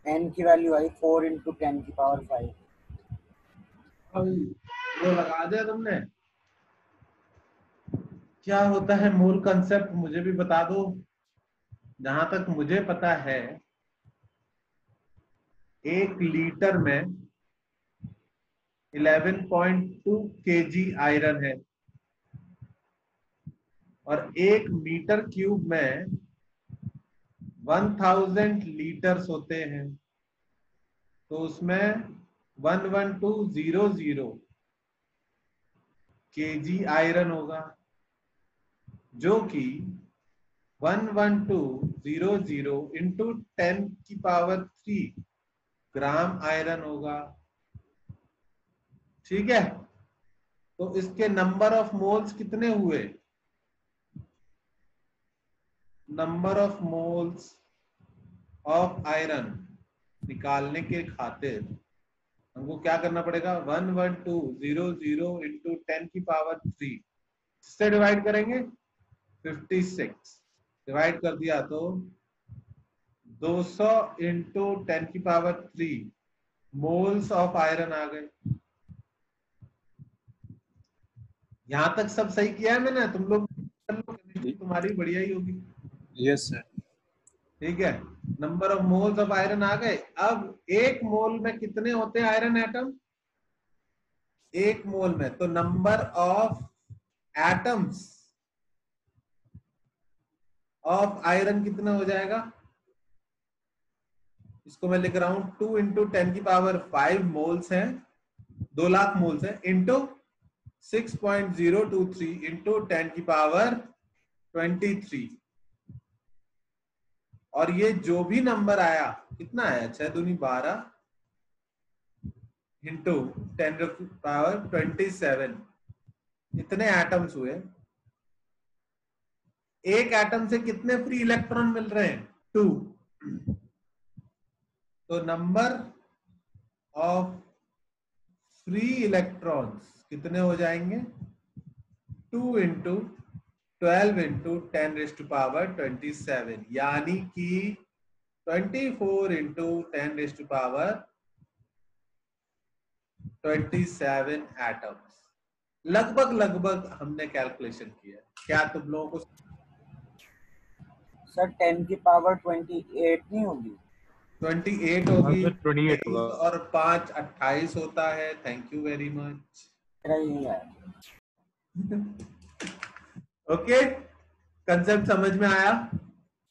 n की वैल्यू आई 4 into 10 की पावर 5। अभी वो लगा दिया तुमने। क्या होता है मूल कंसेप्ट मुझे भी बता दो। जहां तक मुझे पता है 1 लीटर में 11.2 kg आयरन है और 1 मीटर क्यूब में 1000 लीटर्स होते हैं, तो उसमें 11200 kg आयरन होगा, जो कि 11200 इंटू 10 की पावर 3 ग्राम आयरन होगा। ठीक है, तो इसके नंबर ऑफ मोल्स कितने हुए? Number of moles of iron निकालने के खातिर हमको क्या करना पड़ेगा? 11200 इंटू 10 की पावर 3 से डिवाइड करेंगे। 56 डिवाइड कर दिया तो 200 इंटू 10 की पावर 3 मोल्स ऑफ आयरन आ गए। यहां तक सब सही किया है मैंने? तुम लोग तुम्हारी बढ़िया ही होगी। Yes sir. ठीक है, number of moles of iron आ गए। अब 1 मोल में कितने होते हैं आयरन एटम? 1 मोल में तो number of atoms of iron कितना हो जाएगा? इसको मैं लिख रहा हूं 2 इंटू 10 की पावर 5 मोल्स है, 2 लाख मोल्स है, इंटू 6.023 इंटू 10 की पावर 23। और ये जो भी नंबर आया कितना है? 6 दूनी 12 इंटू 10 की पावर 27, इतने एटम्स हुए। एक एटम से कितने फ्री इलेक्ट्रॉन मिल रहे हैं? 2। तो नंबर ऑफ फ्री इलेक्ट्रॉन्स कितने हो जाएंगे? 2 into 12 into 10 raise to power 27, यानी कि 24 into 10 raise to power 27 atoms. लगभग लगभग हमने कैलकुलेशन किया। क्या तुम लोगों को सर 10 की पावर 28 नहीं होगी? 28 होगी। 28 होगा। और 5 28 होता है। Thank you very much. मेरा यही है। ओके, कंसेप्ट समझ में आया?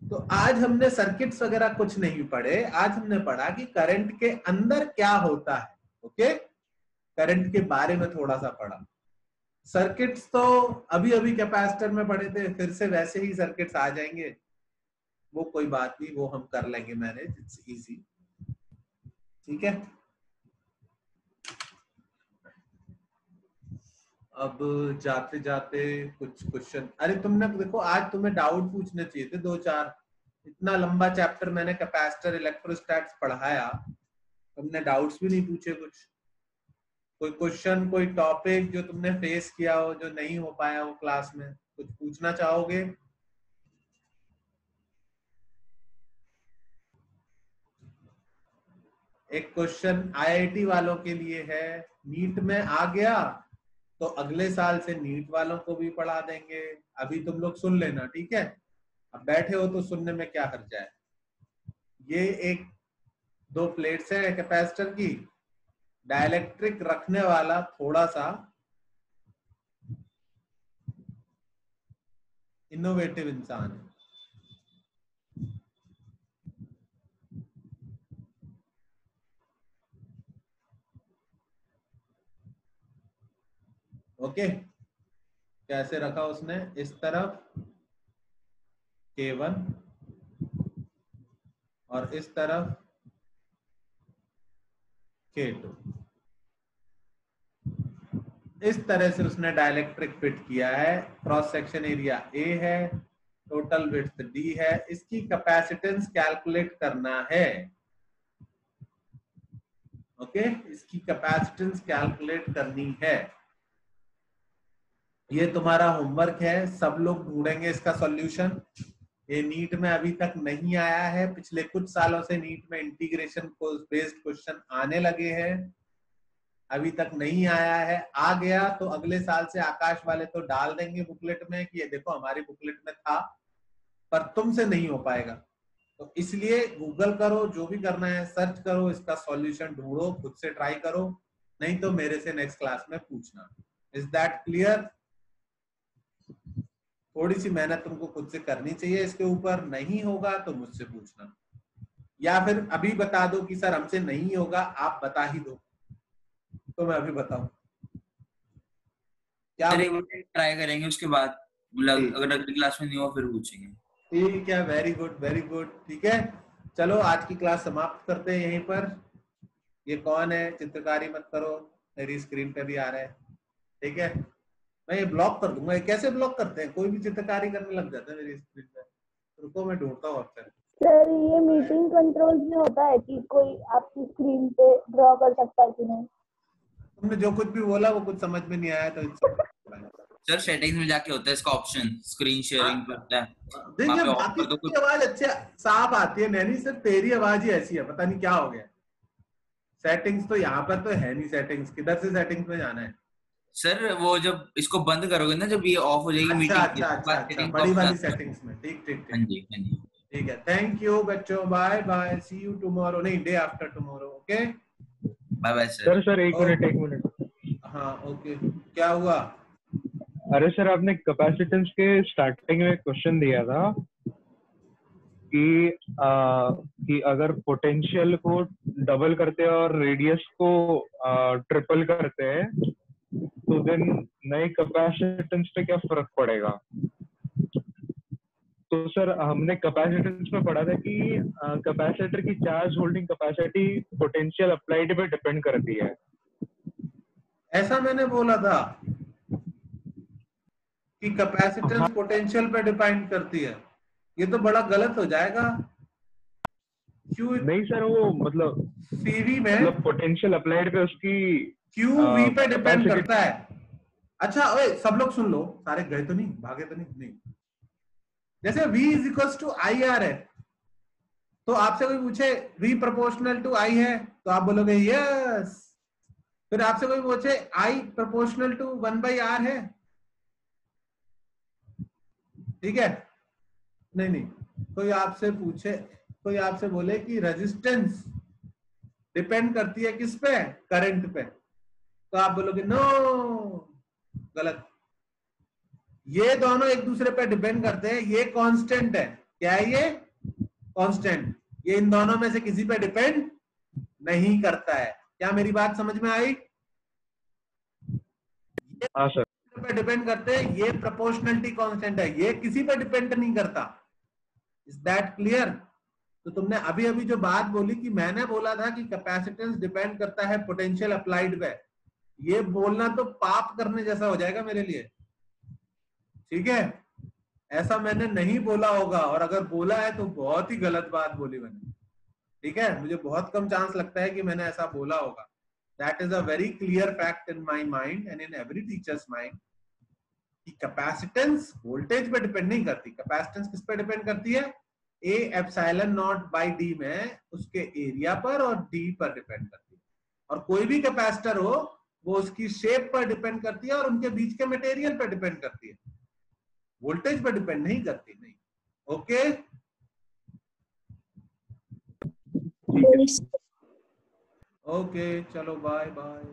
तो आज हमने सर्किट्स वगैरह कुछ नहीं पढ़े। आज हमने पढ़ा कि करंट के अंदर क्या होता है। ओके, करंट के बारे में थोड़ा सा पढ़ा। सर्किट्स तो अभी अभी कैपेसिटर में पढ़े थे, फिर से वैसे ही सर्किट्स आ जाएंगे, वो कोई बात नहीं, वो हम कर लेंगे मैनेज, इट्स इजी। ठीक है, अब जाते जाते कुछ क्वेश्चन। अरे तुमने देखो, आज तुम्हें डाउट पूछने चाहिए थे 2-4। इतना लंबा चैप्टर मैंने कैपेसिटर इलेक्ट्रोस्टैट्स पढ़ाया, तुमने डाउट्स भी नहीं पूछे कुछ। कोई क्वेश्चन, कोई टॉपिक जो तुमने फेस किया हो, जो नहीं हो पाया हो क्लास में, कुछ पूछना चाहोगे? एक क्वेश्चन आईआईटी वालों के लिए है, नीट में आ गया तो अगले साल से नीट वालों को भी पढ़ा देंगे। अभी तुम लोग सुन लेना, ठीक है? अब बैठे हो तो सुनने में क्या हर्ज है। ये एक 2 प्लेट्स है कैपेसिटर की, डाइलेक्ट्रिक रखने वाला थोड़ा सा इनोवेटिव इंसान है। ओके, कैसे रखा उसने? इस तरफ K1 और इस तरफ K2, इस तरह से उसने डाइलेक्ट्रिक फिट किया है। क्रॉस सेक्शन एरिया A है, टोटल विड्थ D है। इसकी कैपेसिटेंस कैलकुलेट करना है। ओके, इसकी कैपेसिटेंस कैलकुलेट करनी है। ये तुम्हारा होमवर्क है, सब लोग ढूंढेंगे इसका सॉल्यूशन। ये नीट में अभी तक नहीं आया है। पिछले कुछ सालों से नीट में इंटीग्रेशन बेस्ड क्वेश्चन आने लगे हैं, अभी तक नहीं आया है। आ गया तो अगले साल से आकाश वाले तो डाल देंगे बुकलेट में कि ये देखो हमारी बुकलेट में था, पर तुमसे नहीं हो पाएगा। तो इसलिए गूगल करो, जो भी करना है सर्च करो, इसका सॉल्यूशन ढूंढो, खुद से ट्राई करो, नहीं तो मेरे से नेक्स्ट क्लास में पूछना। Is that clear? थोड़ी सी मेहनत तुमको खुद से करनी चाहिए इसके ऊपर, नहीं होगा तो मुझसे पूछना, या फिर अभी बता दो कि सर हमसे नहीं होगा, आप बता ही दो तो मैं अभी बताऊं क्या। ट्राई करेंगे उसके बाद, अगर अगली क्लास में नहीं हो फिर पूछेंगे। ठीक है, वेरी गुड वेरी गुड। ठीक है, चलो आज की क्लास समाप्त करते हैं यहीं पर। ये कौन है? चित्रकारी मत करो, मेरी स्क्रीन पे भी आ रहा है। ठीक है, मैं ये ब्लॉक कर दूंगा। ये कैसे ब्लॉक करते हैं? कोई भी चित्रकारी करने लग जाता है मेरी स्क्रीन पे। रुको मैं ढूंढता हूँ ऑप्शन। सर ये मीटिंग कंट्रोल्स में होता है कि कोई आपकी स्क्रीन पे ड्रॉ कर सकता है कि नहीं? तुमने जो कुछ भी बोला वो कुछ समझ में नहीं आया तो सर सेटिंग्स में जाके होता है इसका ऑप्शन, स्क्रीन शेयरिंग पे होता है। देखिए बाकी की आवाज अच्छे साफ आती है। नैनी सर तेरी आवाज ही ऐसी है, पता नहीं क्या हो गया। सेटिंग्स तो यहाँ पर तो है नहीं। सेटिंग्स किधर से सेटिंग्स में जाना है? सर वो जब इसको बंद करोगे ना, जब ये ऑफ हो जाएगी मीटिंग, अच्छा, बड़ी वाली सेटिंग्स में। ठीक ठीक हाँ जी हाँ जी। ठीक है, थैंक यू बच्चों, bye bye, see you tomorrow, नहीं day after tomorrow. Okay bye bye sir. Sir एक मिनट। हाँ ओके, क्या हुआ? अरे सर आपने कैपेसिटेंस के स्टार्टिंग में क्वेश्चन दिया था कि अगर पोटेंशियल को डबल करते हैं और रेडियस को ट्रिपल करते हैं तो देन नए कैपेसिटेंस पे क्या फर्क पड़ेगा? तो सर हमने कैपेसिटेंस में पढ़ा था कि कैपेसिटर की charge holding capacity potential applied पे डिपेंड करती है। ऐसा मैंने बोला था कि कैपेसिटेंस पोटेंशियल पे डिपेंड करती है। ये तो बड़ा गलत हो जाएगा। क्यू नहीं सर, वो मतलब सीवी में मतलब पोटेंशियल अप्लाइड पे उसकी क्यू वी पे डिपेंड करता है। अच्छा ओए सब लोग सुन लो, सारे गए तो नहीं, भागे तो नहीं। जैसे V is equal to I R है, तो आपसे कोई पूछे V प्रोपोर्शनल टू I है तो आप बोलोगे यस। फिर आपसे कोई पूछे I प्रोपोर्शनल टू 1/R है, ठीक है? नहीं, कोई आपसे पूछे, कोई आपसे बोले कि रेजिस्टेंस डिपेंड करती है किस पे? करंट पे, तो आप बोलोगे नो, गलत। ये दोनों एक दूसरे पे डिपेंड करते हैं। ये कांस्टेंट है। क्या है ये? कांस्टेंट। ये इन दोनों में से किसी पे डिपेंड नहीं करता है। क्या मेरी बात समझ में आई? हाँ सर। पे डिपेंड करते हैं। ये प्रोपोर्शनलिटी कांस्टेंट है, ये किसी पे डिपेंड नहीं करता। Is that clear? तो तुमने अभी अभी जो बात बोली कि मैंने बोला था कि कैपेसिटेंस डिपेंड करता है पोटेंशियल अप्लाइड पे, ये बोलना तो पाप करने जैसा हो जाएगा मेरे लिए। ठीक है, ऐसा मैंने नहीं बोला होगा, और अगर बोला है तो बहुत ही गलत बात बोली मैंने। ठीक है, मुझे बहुत कम चांस लगता है कि मैंने ऐसा बोला होगा। That is a very clear fact in my mind and in every teachers mind कि कैपेसिटेंस वोल्टेज पे डिपेंड नहीं करती। कैपेसिटेंस किस पे डिपेंड करती है? A epsilon not by D में उसके एरिया पर और डी पर डिपेंड करती है। और कोई भी कैपेसिटर हो वो उसकी शेप पर डिपेंड करती है और उनके बीच के मटेरियल पर डिपेंड करती है, वोल्टेज पर डिपेंड नहीं करती। नहीं, ओके ओके, चलो बाय बाय।